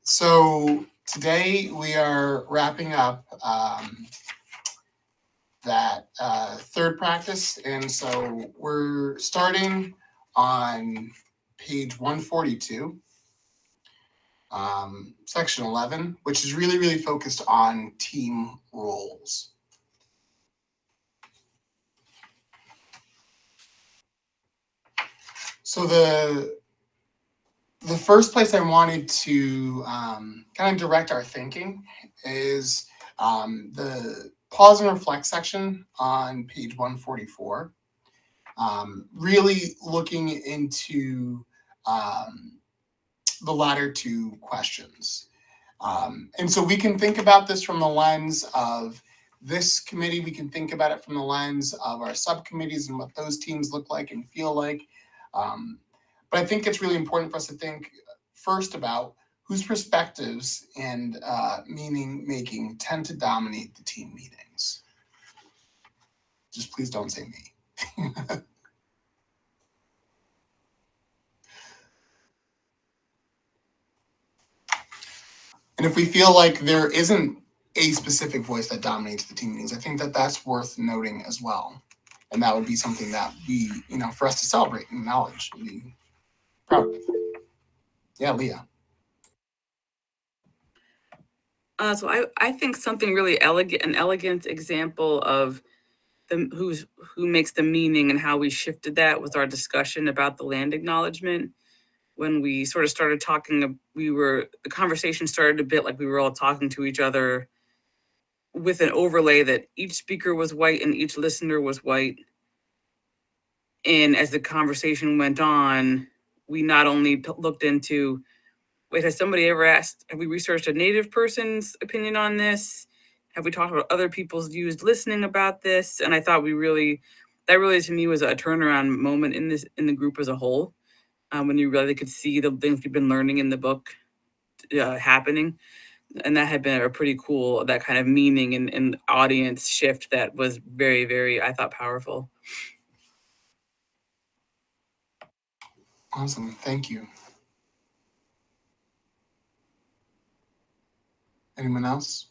So today we are wrapping up that third practice. And so we're starting on page 142, section 11, which is really, really focused on team roles. So the first place I wanted to kind of direct our thinking is the pause and reflect section on page 144. Really looking into the latter 2 questions. And so we can think about this from the lens of this committee. We can think about it from the lens of our subcommittees and what those teams look like and feel like. But I think it's really important for us to think first about whose perspectives and meaning making tend to dominate the team meetings. Just please don't say me. And if we feel like there isn't a specific voice that dominates the team meetings, I think that that's worth noting as well. then that would be something that we, for us to celebrate and acknowledge and be proud of. Yeah, Leah. So I think something really an elegant example of who makes the meaning and how we shifted that was our discussion about the land acknowledgement. When we sort of started talking, the conversation started a bit like we were all talking to each other with an overlay that each speaker was white and each listener was white. And as the conversation went on, we not only looked into, wait, has somebody ever asked, have we researched a Native person's opinion on this? Have we talked about other people's views listening about this? And I thought that really to me was a turnaround moment in the group as a whole. When you really could see the things we've been learning in the book happening. And that had been a pretty cool, that kind of meaning and audience shift that was very, very, I thought, powerful. Awesome, thank you. Anyone else?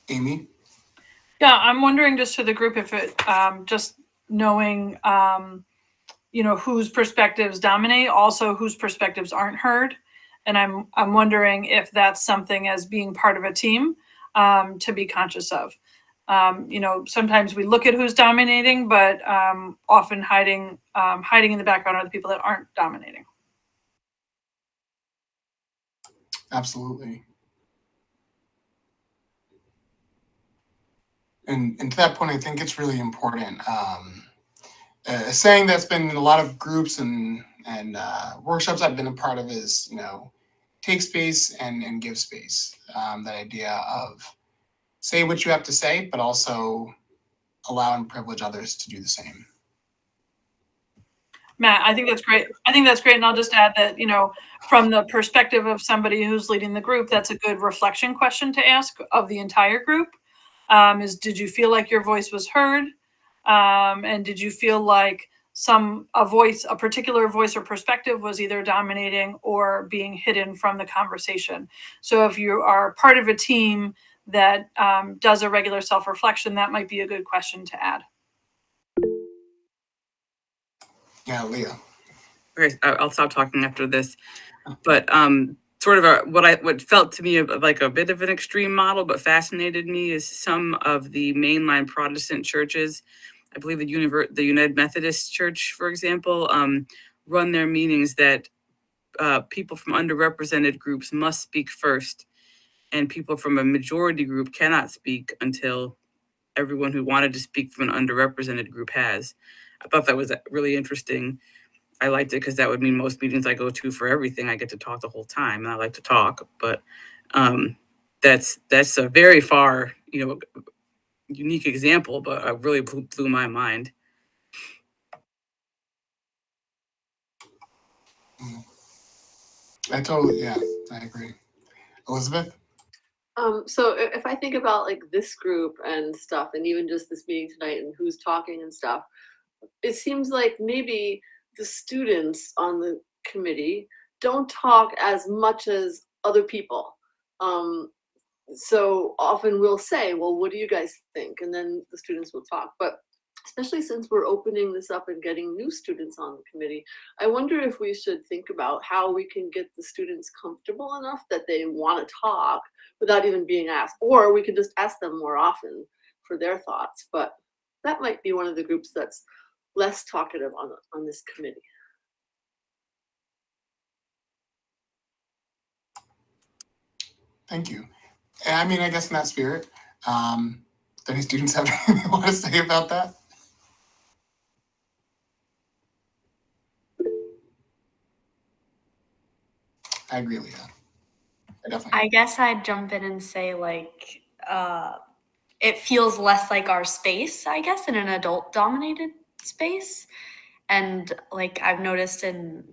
Amy? Yeah, I'm wondering just to the group if it, just knowing, whose perspectives dominate, also whose perspectives aren't heard. And I'm wondering if that's something as being part of a team to be conscious of. Sometimes we look at who's dominating, but often hiding in the background are the people that aren't dominating. Absolutely. And to that point, I think it's really important. A saying that's been in a lot of groups and workshops I've been a part of is, take space and give space. That idea of say what you have to say, but also allow and privilege others to do the same. Matt, I think that's great. And I'll just add that, from the perspective of somebody who's leading the group, that's a good reflection question to ask of the entire group. Did you feel like your voice was heard? And did you feel like a particular voice or perspective was either dominating or being hidden from the conversation? So if you are part of a team that does a regular self-reflection, that might be a good question to add. Yeah, Leah. Okay, I'll stop talking after this. But sort of what felt to me like a bit of an extreme model, but fascinated me is some of the mainline Protestant churches. I believe the United Methodist Church, for example, run their meetings that people from underrepresented groups must speak first, and people from a majority group cannot speak until everyone who wanted to speak from an underrepresented group has. I thought that was really interesting. I liked it because that would mean most meetings I go to for everything, I get to talk the whole time, and I like to talk. But that's a very far, unique example, but it really blew my mind. I agree. Elizabeth? So if I think about like this group and stuff, and even just this meeting tonight and who's talking and stuff, it seems like maybe the students on the committee don't talk as much as other people. So often we'll say, well, what do you guys think? And then the students will talk. But especially since we're opening this up and getting new students on the committee, I wonder if we should think about how we can get the students comfortable enough that they want to talk without even being asked. Or we can just ask them more often for their thoughts. But that might be one of the groups that's less talkative on this committee. Thank you. And I mean, I guess in that spirit, do any students have anything they want to say about that? I agree, Leah. I guess I'd jump in and say, like, it feels less like our space, I guess, in an adult-dominated space. And, like, I've noticed in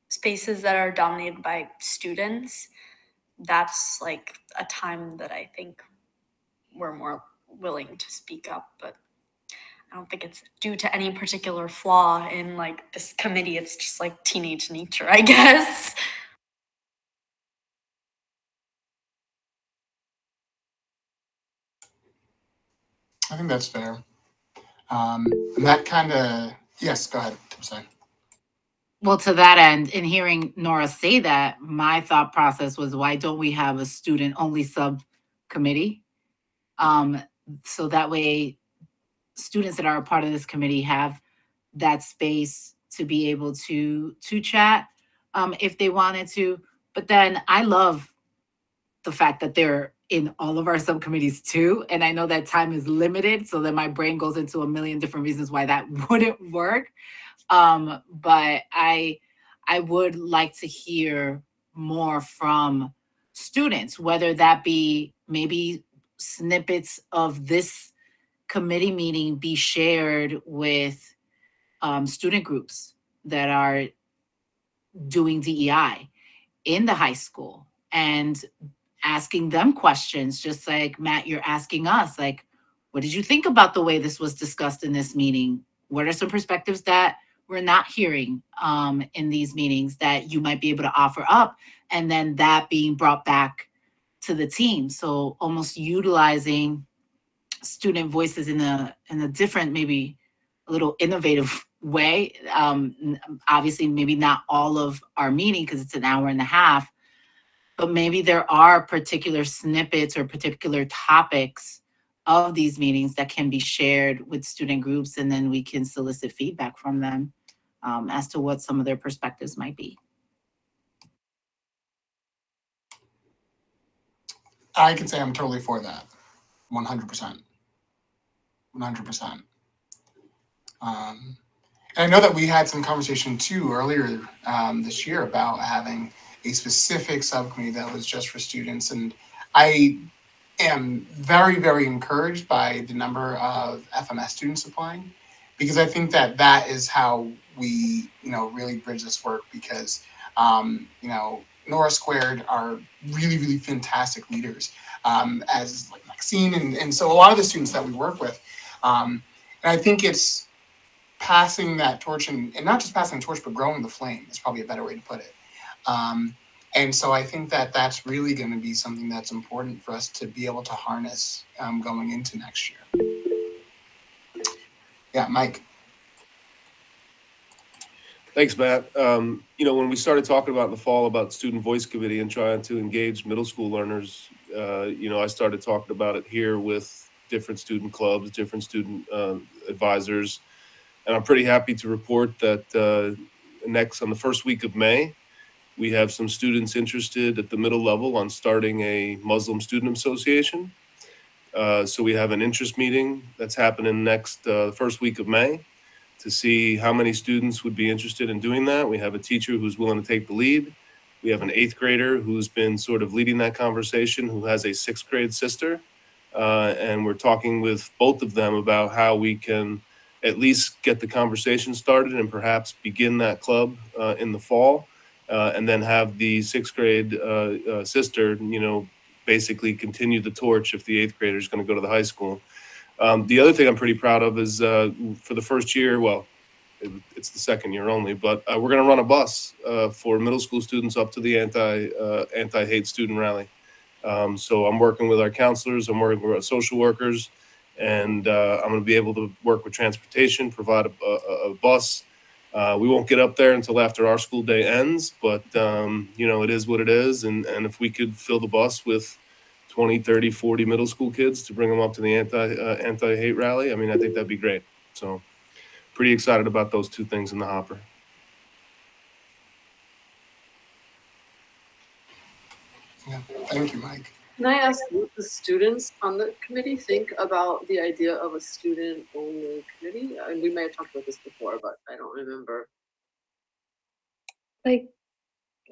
spaces that are dominated by students, that's, like, a time that I think we're more willing to speak up. But I don't think it's due to any particular flaw in, like, this committee. It's just, like, teenage nature, I guess. I think that's fair. And that kind of, yes, go ahead. I'm sorry. Well, to that end, in hearing Nora say that, my thought process was, why don't we have a student-only subcommittee? So that way, students that are a part of this committee have that space to be able to chat if they wanted to. But then I love the fact that they're in all of our subcommittees too. And I know that time is limited, so that my brain goes into a million different reasons why that wouldn't work. But I would like to hear more from students, whether that be maybe snippets of this committee meeting be shared with student groups that are doing DEI in the high school, and asking them questions, just like Matt, you're asking us, like, what did you think about the way this was discussed in this meeting? What are some perspectives that we're not hearing in these meetings that you might be able to offer up? And then that being brought back to the team. So almost utilizing student voices in a different, maybe a little innovative way. Obviously, maybe not all of our meeting because it's an hour and a half, but maybe there are particular snippets or particular topics of these meetings that can be shared with student groups, and then we can solicit feedback from them as to what some of their perspectives might be. I can say I'm totally for that. 100%. 100%. And I know that we had some conversation too earlier this year about having a specific subcommittee that was just for students. And I am very, very encouraged by the number of FMS students applying, because I think that that is how we, really bridge this work, because, Nora Squared are really, really fantastic leaders, as like Maxine. And so a lot of the students that we work with, and I think it's passing that torch, and not just passing the torch, but growing the flame is probably a better way to put it. And so I think that that's really going to be something that's important for us to be able to harness going into next year. Yeah, Mike. Thanks, Matt. When we started talking about in the fall about Student Voice Committee and trying to engage middle school learners, I started talking about it here with different student clubs, different student advisors. And I'm pretty happy to report that on the first week of May, we have some students interested at the middle level on starting a Muslim Student Association. So we have an interest meeting that's happening next first week of May to see how many students would be interested in doing that. We have a teacher who's willing to take the lead. We have an 8th grader who's been sort of leading that conversation, who has a 6th grade sister. And we're talking with both of them about how we can at least get the conversation started and perhaps begin that club in the fall. And then have the 6th grade sister, basically continue the torch if the 8th grader is going to go to the high school. The other thing I'm pretty proud of is for the first year, well, it's the second year only, but we're going to run a bus for middle school students up to the anti-hate student rally. So I'm working with our counselors, I'm working with our social workers, and I'm going to be able to work with transportation, provide a bus. We won't get up there until after our school day ends, but it is what it is. And if we could fill the bus with 20, 30, 40 middle school kids to bring them up to the anti-hate rally, I think that'd be great. So pretty excited about those two things in the hopper. Yeah, thank you, Mike. Can I ask what the students on the committee think about the idea of a student-only committee? And we may have talked about this before, but I don't remember. Like,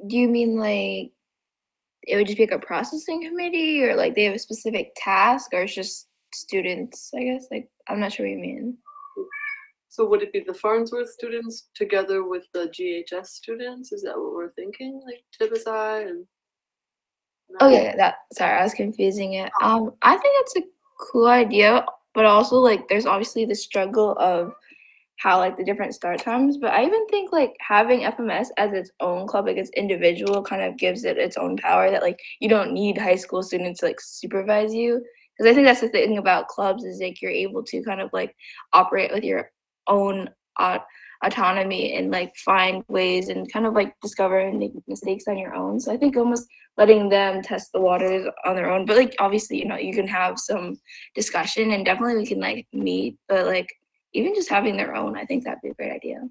do you mean like it would just be like a processing committee, or like they have a specific task, or it's just students, I guess? Like, I'm not sure what you mean. So would it be the Farnsworth students together with the GHS students? Is that what we're thinking? Like Tibisai and... Oh yeah, sorry, I was confusing it. I think it's a cool idea, but also like there's obviously the struggle of how like the different start times. But I even think like having FMS as its own club, like its individual, kind of gives it its own power, that like you don't need high school students to like supervise you. because I think that's the thing about clubs is like you're able to kind of like operate with your own autonomy and like find ways and kind of like discover and make mistakes on your own. So I think almost letting them test the waters on their own, but like obviously, you know, you can have some discussion and definitely we can like meet, but like even just having their own, I think that'd be a great idea.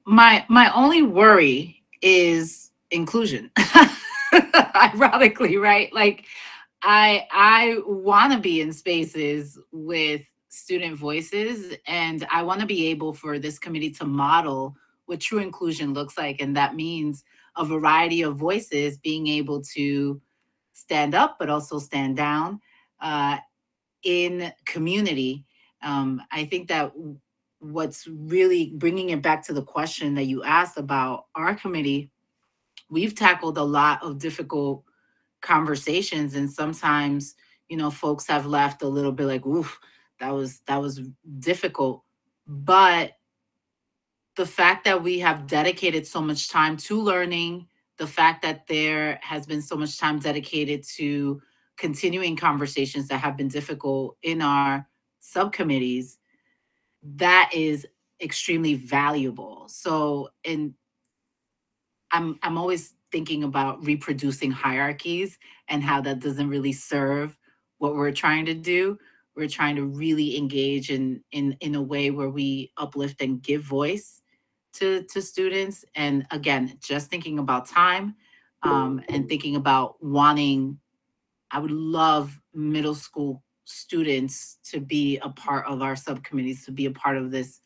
My only worry is inclusion. Ironically, right? Like I want to be in spaces with student voices, and I want to be able for this committee to model what true inclusion looks like, and that means a variety of voices being able to stand up but also stand down in community. I think that what's really bringing it back to the question that you asked about our committee, we've tackled a lot of difficult conversations, and sometimes, you know, folks have left a little bit like, oof, that was difficult. But the fact that we have dedicated so much time to learning, the fact that there has been so much time dedicated to continuing conversations that have been difficult in our subcommittees, that is extremely valuable. So, and I'm always thinking about reproducing hierarchies and how that doesn't really serve what we're trying to do. We're trying to really engage in a way where we uplift and give voice to students. And again, just thinking about time and thinking about wanting, I would love middle school students to be a part of our subcommittees, to be a part of this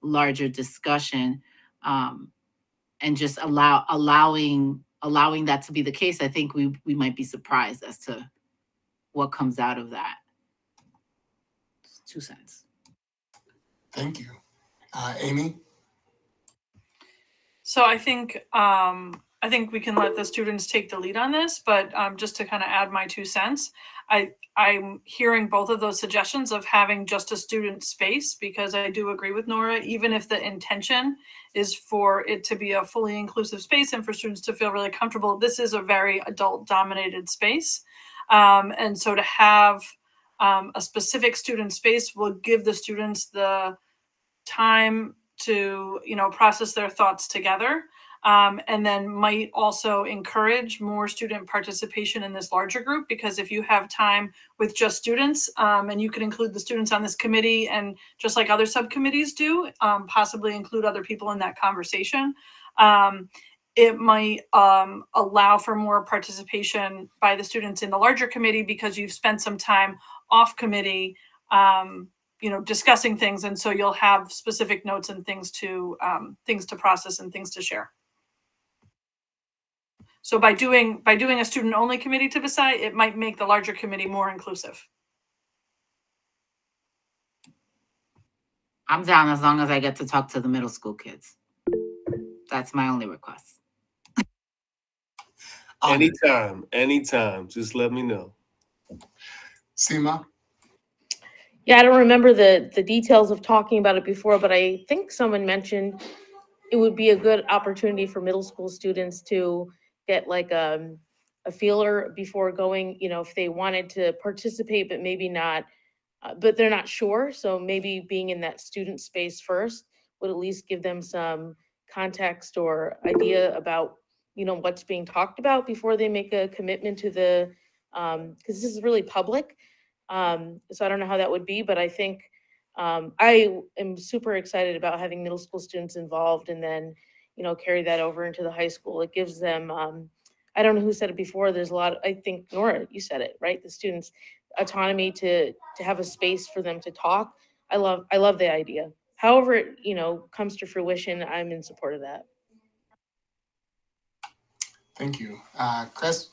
larger discussion. And just allowing that to be the case. I think we might be surprised as to what comes out of that. 2 cents. Thank you. Amy? So I think we can let the students take the lead on this, but just to kind of add my 2 cents, I'm hearing both of those suggestions of having just a student space, because I do agree with Nora, even if the intention is for it to be a fully inclusive space and for students to feel really comfortable, this is a very adult dominated space. And so to have a specific student space will give the students the time to, you know, process their thoughts together. And then might also encourage more student participation in this larger group, because if you have time with just students and you can include the students on this committee, and just like other subcommittees do, possibly include other people in that conversation, it might allow for more participation by the students in the larger committee, because you've spent some time off committee you know, discussing things, and so you'll have specific notes and things to process and things to share. So by doing a student-only committee to decide, it might make the larger committee more inclusive. I'm down as long as I get to talk to the middle school kids. That's my only request. Anytime. Just let me know. Seema? Yeah, I don't remember the details of talking about it before, but I think someone mentioned it would be a good opportunity for middle school students to get like a feeler before going, you know, if they wanted to participate, but maybe not, but they're not sure. So maybe being in that student space first would at least give them some context or idea about, you know, what's being talked about before they make a commitment to the, because this is really public. So I don't know how that would be, but I think I am super excited about having middle school students involved, and then, you know, carry that over into the high school. It gives them, I don't know who said it before, there's a lot, I think Nora, you said it, right? The students' autonomy to have a space for them to talk. I love the idea. However it, you know, comes to fruition, I'm in support of that. Thank you. Chris?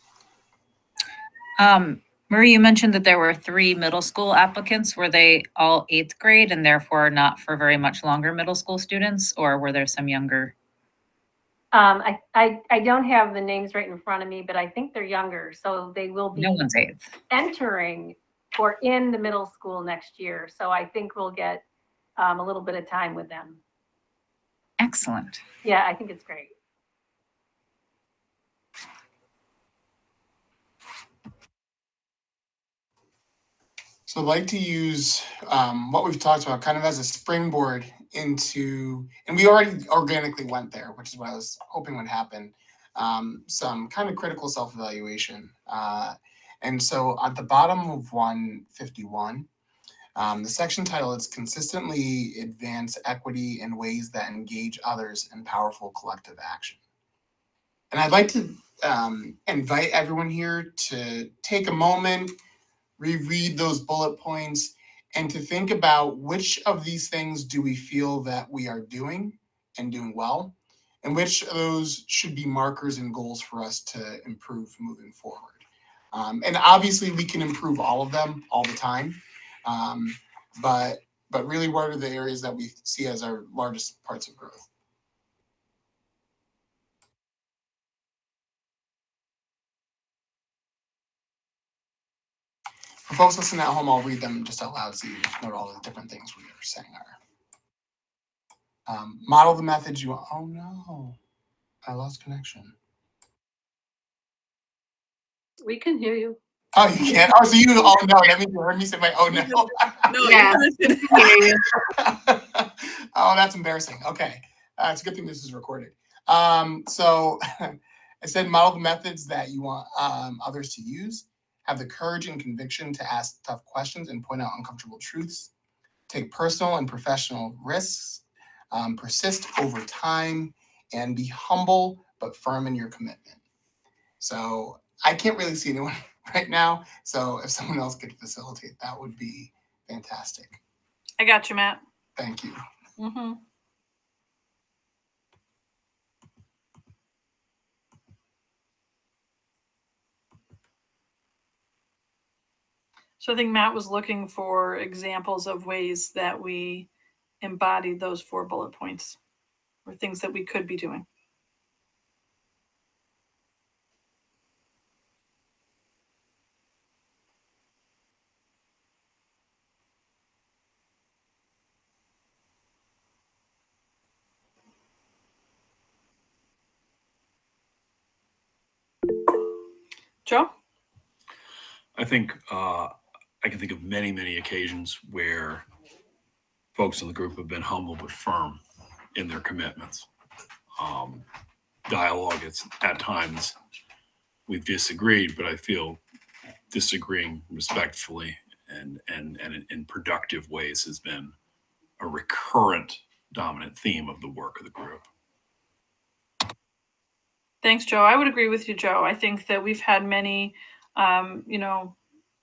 Marie, you mentioned that there were 3 middle school applicants. Were they all 8th grade and therefore not for very much longer middle school students, or were there some younger? I don't have the names right in front of me, but I think they're younger. So they will be No one's 8th. entering or in the middle school next year. So I think we'll get a little bit of time with them. Excellent. Yeah, I think it's great. So I'd like to use what we've talked about kind of as a springboard into, and we already organically went there, which is what I was hoping would happen, some kind of critical self-evaluation. And so at the bottom of 151, the section title is Consistently Advance Equity in Ways That Engage Others in Powerful Collective Action. And I'd like to invite everyone here to take a moment, reread those bullet points, and to think about which of these things do we feel that we are doing and doing well, and which of those should be markers and goals for us to improve moving forward. And obviously we can improve all of them all the time, but really what are the areas that we see as our largest parts of growth? For folks listening at home, I'll read them just out loud so you know all the different things we are saying are. Model the methods you want. Oh no, I lost connection. We can hear you. Oh, you can't? Oh, so you, oh no, that means you heard me say my, oh no. No, Yeah. Oh, that's embarrassing. Okay, it's a good thing this is recorded. So I said model the methods that you want others to use. Have the courage and conviction to ask tough questions and point out uncomfortable truths. Take personal and professional risks. Persist over time, and be humble but firm in your commitment. So I can't really see anyone right now. So if someone else could facilitate, that would be fantastic. I got you, Matt. Thank you. Mm-hmm. So I think Matt was looking for examples of ways that we embodied those 4 bullet points, or things that we could be doing. Joe? I think I can think of many, many occasions where folks in the group have been humble but firm in their commitments. Dialogue, it's at times we've disagreed, but I feel disagreeing respectfully and in productive ways has been a recurrent dominant theme of the work of the group. Thanks, Joe. I would agree with you, Joe. I think that we've had many,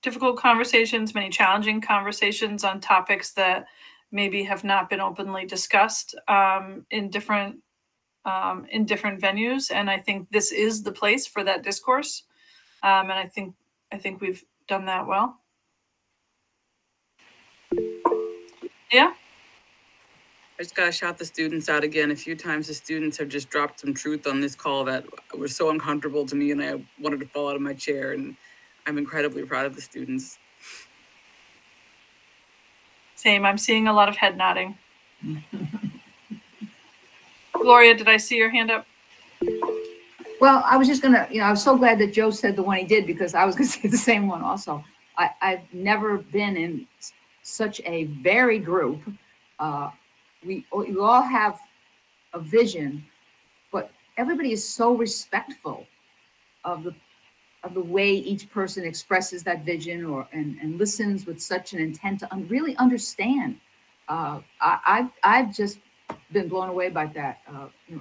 difficult conversations, many challenging conversations on topics that maybe have not been openly discussed in different venues. And I think this is the place for that discourse. And I think we've done that well. Yeah. I just got to shout the students out again. A few times the students have just dropped some truth on this call that was so uncomfortable to me, and I wanted to fall out of my chair, and I'm incredibly proud of the students. Same. I'm seeing a lot of head nodding. Gloria, did I see your hand up? Well, I was just gonna, I was so glad that Joe said the one he did, because I was gonna say the same one also. I've never been in such a varied group. We all have a vision, but everybody is so respectful of the way each person expresses that vision and listens with such an intent to really understand. I've just been blown away by that.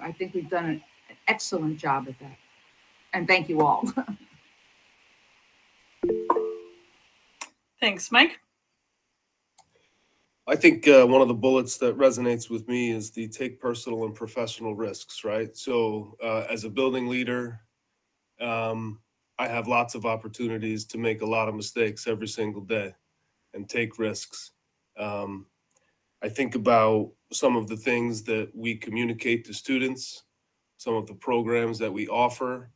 I think we've done an excellent job at that. And thank you all. Thanks. Mike? I think one of the bullets that resonates with me is the take personal and professional risks, right? So as a building leader, I have lots of opportunities to make a lot of mistakes every single day and take risks. I think about some of the things that we communicate to students, some of the programs that we offer,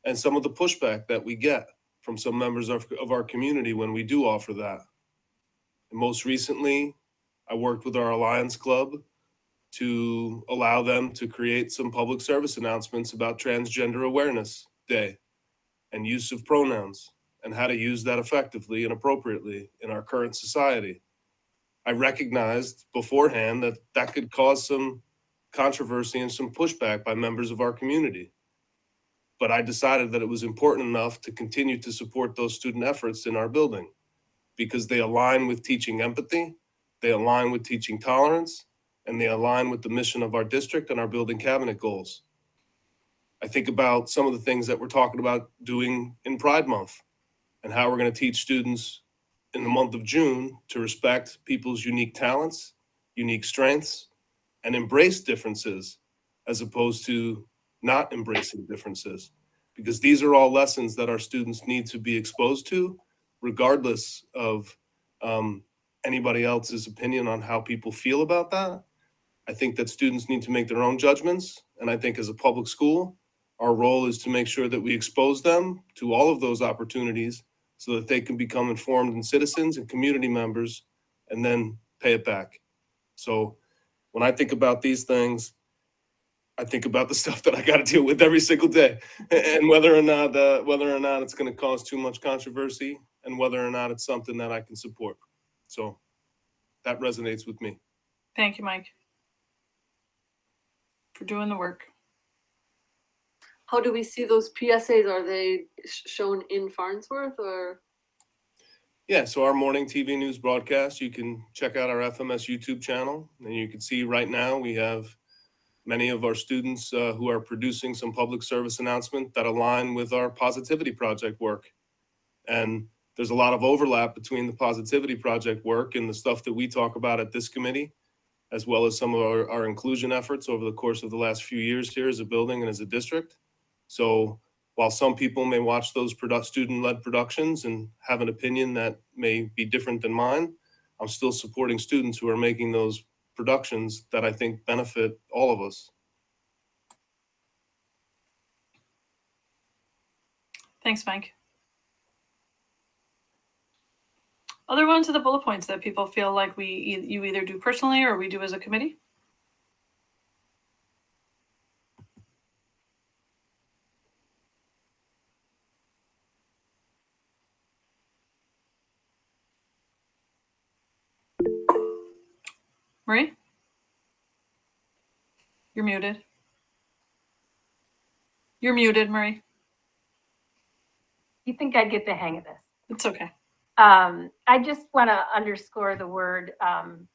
and some of the pushback that we get from some members of our community when we do offer that. And most recently, I worked with our Alliance Club to allow them to create some public service announcements about Transgender Awareness Day and use of pronouns and how to use that effectively and appropriately in our current society. I recognized beforehand that that could cause some controversy and some pushback by members of our community. But I decided that it was important enough to continue to support those student efforts in our building because they align with teaching empathy, they align with teaching tolerance, and they align with the mission of our district and our building cabinet goals. I think about some of the things that we're talking about doing in Pride Month and how we're going to teach students in the month of June to respect people's unique talents, unique strengths, and embrace differences as opposed to not embracing differences. Because these are all lessons that our students need to be exposed to, regardless of anybody else's opinion on how people feel about that. I think that students need to make their own judgments. And I think as a public school, our role is to make sure that we expose them to all of those opportunities so that they can become informed citizens and community members and then pay it back. So when I think about these things, I think about the stuff that I got to deal with every single day and whether or not it's going to cause too much controversy and whether or not it's something that I can support. So that resonates with me. Thank you, Mike, for doing the work. How do we see those PSAs? Are they shown in Farnsworth or? Yeah, so our morning TV news broadcast, you can check out our FMS YouTube channel, and you can see right now we have many of our students who are producing some public service announcement that align with our Positivity Project work. And there's a lot of overlap between the Positivity Project work and the stuff that we talk about at this committee, as well as some of our inclusion efforts over the course of the last few years here as a building and as a district. So while some people may watch those student-led productions and have an opinion that may be different than mine, I'm still supporting students who are making those productions that I think benefit all of us. Thanks, Mike. Other ones of the bullet points that people feel like you either do personally or we do as a committee? Marie? You're muted. You're muted, Marie. You think I'd get the hang of this? It's okay. I just want to underscore the word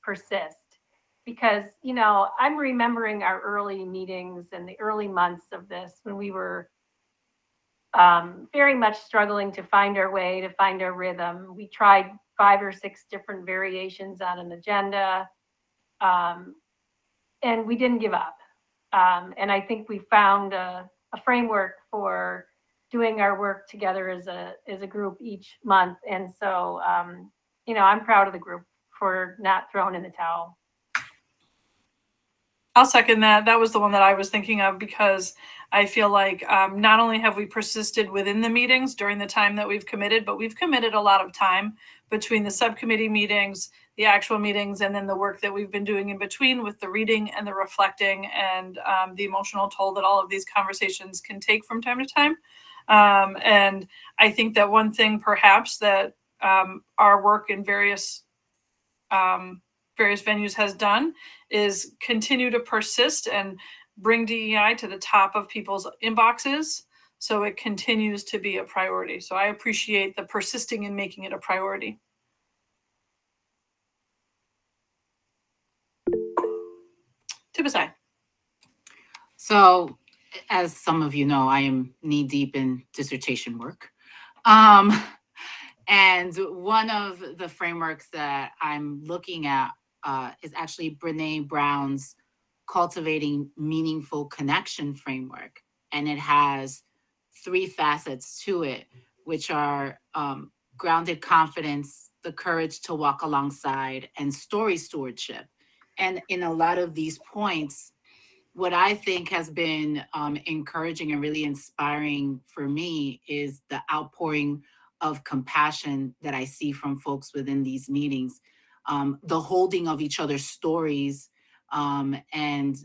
persist, because, you know, I'm remembering our early meetings and the early months of this when we were very much struggling to find our way, to find our rhythm. We tried 5 or 6 different variations on an agenda, and we didn't give up. And I think we found a framework for doing our work together as a group each month. And so, you know, I'm proud of the group for not throwing in the towel. I'll second that. That was the one that I was thinking of, because I feel like not only have we persisted within the meetings during the time that we've committed, but we've committed a lot of time between the subcommittee meetings, the actual meetings, and then the work that we've been doing in between with the reading and the reflecting and the emotional toll that all of these conversations can take from time to time. And I think that one thing perhaps that our work in various venues has done is continue to persist and bring DEI to the top of people's inboxes so it continues to be a priority. So I appreciate the persisting in making it a priority. Tibisai. So, as some of you know, I am knee deep in dissertation work. And one of the frameworks that I'm looking at is actually Brene Brown's Cultivating Meaningful Connection framework. And it has 3 facets to it, which are grounded confidence, the courage to walk alongside, and story stewardship. And in a lot of these points, what I think has been encouraging and really inspiring for me is the outpouring of compassion that I see from folks within these meetings. the holding of each other's stories, and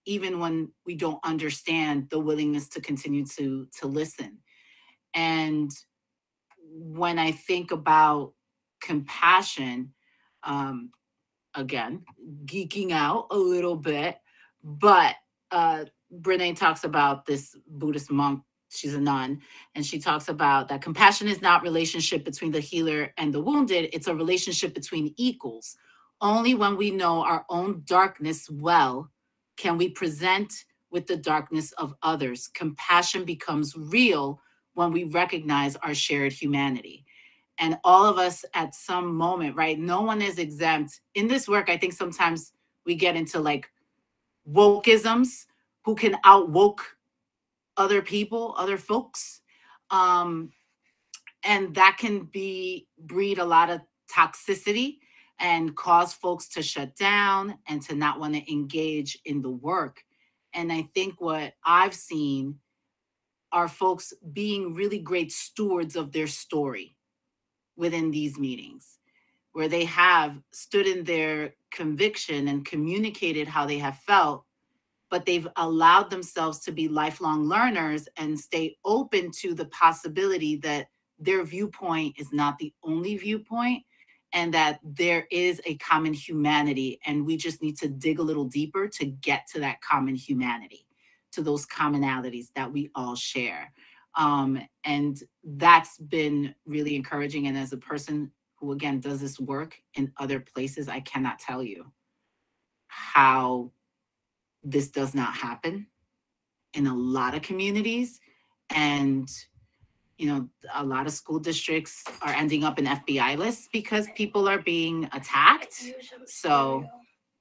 even when we don't understand, the willingness to continue to listen. And when I think about compassion, again, geeking out a little bit, but Brene talks about this Buddhist monk, she's a nun, and she talks about that compassion is not relationship between the healer and the wounded, it's a relationship between equals. Only when we know our own darkness well can we present with the darkness of others. Compassion becomes real when we recognize our shared humanity. And all of us at some moment, right? No one is exempt. In this work, I think sometimes we get into like wokeisms, who can out-woke other people, other folks. And that can breed a lot of toxicity and cause folks to shut down and to not want to engage in the work. And I think what I've seen are folks being really great stewards of their story within these meetings, where they have stood in their conviction and communicated how they have felt, but they've allowed themselves to be lifelong learners and stay open to the possibility that their viewpoint is not the only viewpoint, and that there is a common humanity, and we just need to dig a little deeper to get to that common humanity, to those commonalities that we all share. And that's been really encouraging. And as a person who, again, does this work in other places, I cannot tell you how this does not happen in a lot of communities. And, you know, a lot of school districts are ending up in FBI lists because people are being attacked. So,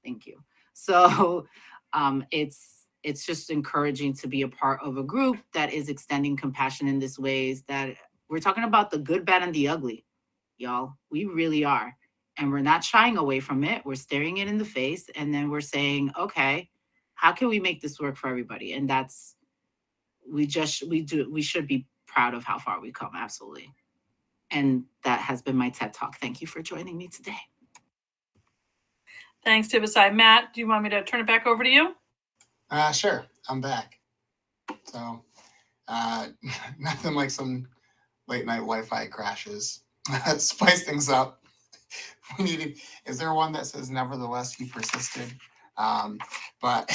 thank you. So it's just encouraging to be a part of a group that is extending compassion in these ways, that we're talking about the good, bad, and the ugly, y'all. We really are. And we're not shying away from it. We're staring it in the face. And then we're saying, okay, how can we make this work for everybody? And that's, we should be proud of how far we come. Absolutely. And that has been my TED Talk. Thank you for joining me today. Thanks, Tibisai. Matt, do you want me to turn it back over to you? Sure, I'm back. So, nothing like some late night Wi-Fi crashes. Spice things up. Is there one that says nevertheless he persisted? But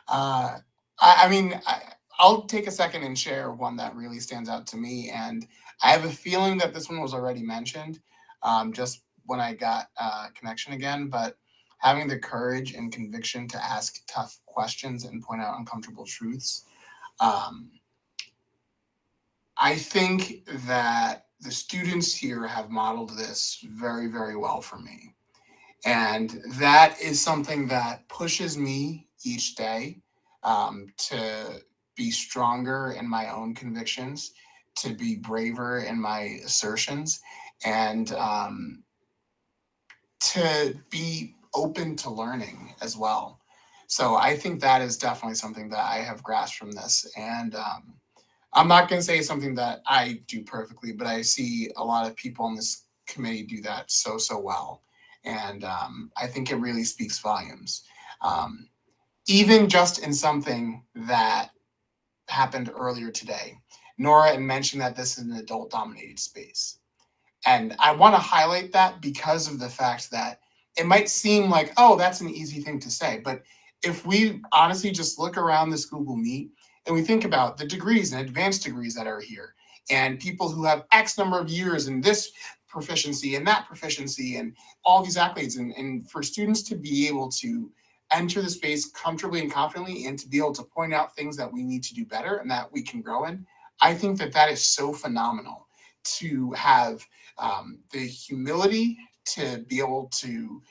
I'll take a second and share one that really stands out to me. And I have a feeling that this one was already mentioned just when I got connection again, but having the courage and conviction to ask tough questions and point out uncomfortable truths. I think that the students here have modeled this very, very well for me. And that is something that pushes me each day to be stronger in my own convictions, to be braver in my assertions, and to be open to learning as well. So I think that is definitely something that I have grasped from this. And I'm not going to say something that I do perfectly, but I see a lot of people on this committee do that so well. And I think it really speaks volumes. Even just in something that happened earlier today, Nora had mentioned that this is an adult-dominated space. And I want to highlight that because of the fact that it might seem like, oh, that's an easy thing to say. But if we honestly just look around this Google Meet and we think about the degrees and advanced degrees that are here, and people who have X number of years in this proficiency and that proficiency and all these accolades, and for students to be able to enter the space comfortably and confidently and to be able to point out things that we need to do better and that we can grow in, I think that that is so phenomenal. To have the humility to be able to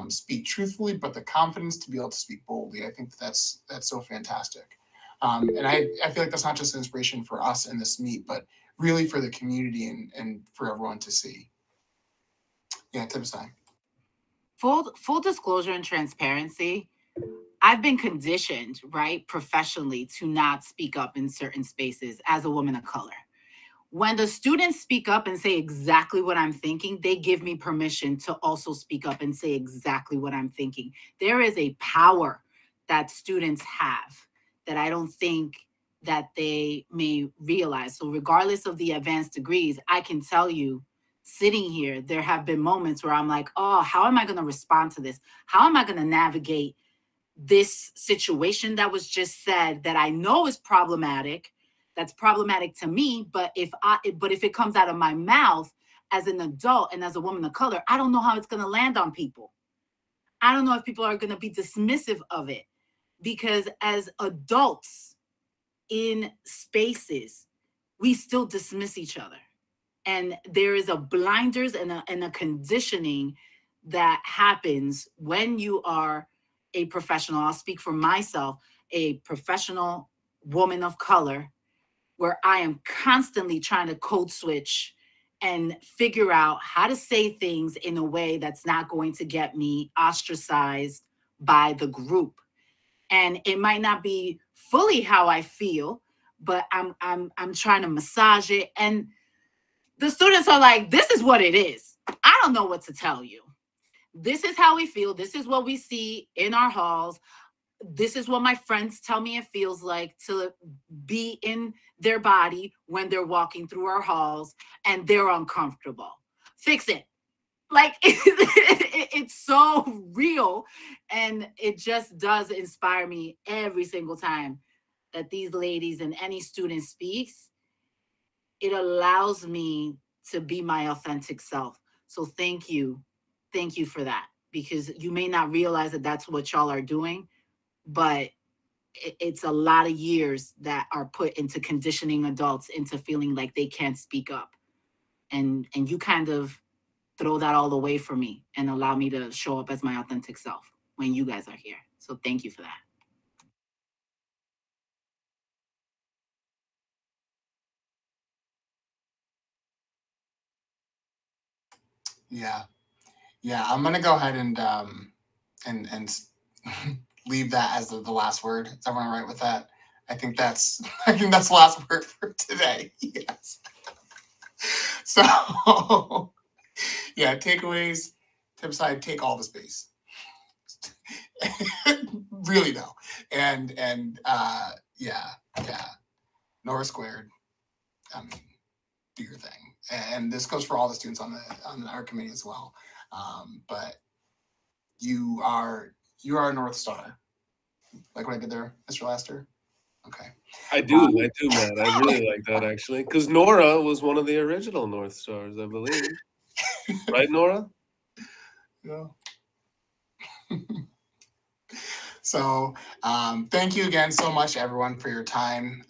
speak truthfully, but the confidence to be able to speak boldly. I think that's so fantastic. And I feel like that's not just an inspiration for us in this meet, but really for the community and for everyone to see. Yeah, Tibisai. Full disclosure and transparency, I've been conditioned, right, professionally, to not speak up in certain spaces as a woman of color. When the students speak up and say exactly what I'm thinking, they give me permission to also speak up and say exactly what I'm thinking. There is a power that students have that I don't think that they may realize. So regardless of the advanced degrees, I can tell you, sitting here, there have been moments where I'm like, oh, how am I going to respond to this? How am I going to navigate this situation that was just said that I know is problematic, that's problematic to me, but if it comes out of my mouth as an adult and as a woman of color, I don't know how it's going to land on people. I don't know if people are going to be dismissive of it, because as adults in spaces, we still dismiss each other. And there is a blinders and a conditioning that happens when you are a professional. I'll speak for myself, a professional woman of color, where I am constantly trying to code switch and figure out how to say things in a way that's not going to get me ostracized by the group. And it might not be fully how I feel, but I'm trying to massage it. And the students are like, this is what it is. I don't know what to tell you. This is how we feel. This is what we see in our halls. This is what my friends tell me it feels like to be in their body when they're walking through our halls and they're uncomfortable. Fix it. Like, it's so real. And it just does inspire me every single time that these ladies and any student speaks. It allows me to be my authentic self. So thank you. Thank you for that, because you may not realize that that's what y'all are doing, but it's a lot of years that are put into conditioning adults into feeling like they can't speak up. And you kind of throw that all away for me and allow me to show up as my authentic self when you guys are here. So thank you for that. Yeah, I'm gonna go ahead and leave that as the last word. Is everyone all right with that? I think that's the last word for today. Yes. So yeah, takeaways, tip side, take all the space. Really though. And yeah. Nora squared. Do your thing. And this goes for all the students on our committee as well. But you are a North Star. Like what I did there, Mr. Laster? Okay. I do, Matt. I really like that, actually. Because Nora was one of the original North Stars, I believe. Right, Nora? Yeah. So thank you again so much, everyone, for your time.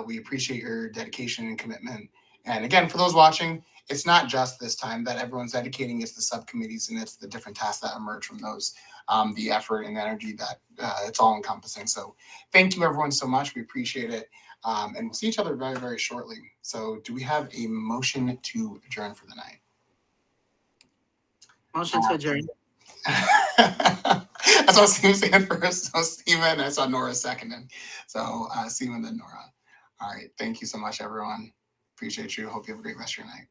We appreciate your dedication and commitment. And again, for those watching, it's not just this time that everyone's dedicating, it's the subcommittees and it's the different tasks that emerge from those, the effort and energy that it's all encompassing. So thank you, everyone, so much. We appreciate it. And we'll see each other very, very shortly. So do we have a motion to adjourn for the night? Motion to adjourn. I saw Steven saying first. So Steven, I saw Nora seconding. So Steven, then Nora. All right. Thank you so much, everyone. Appreciate you. Hope you have a great rest of your night.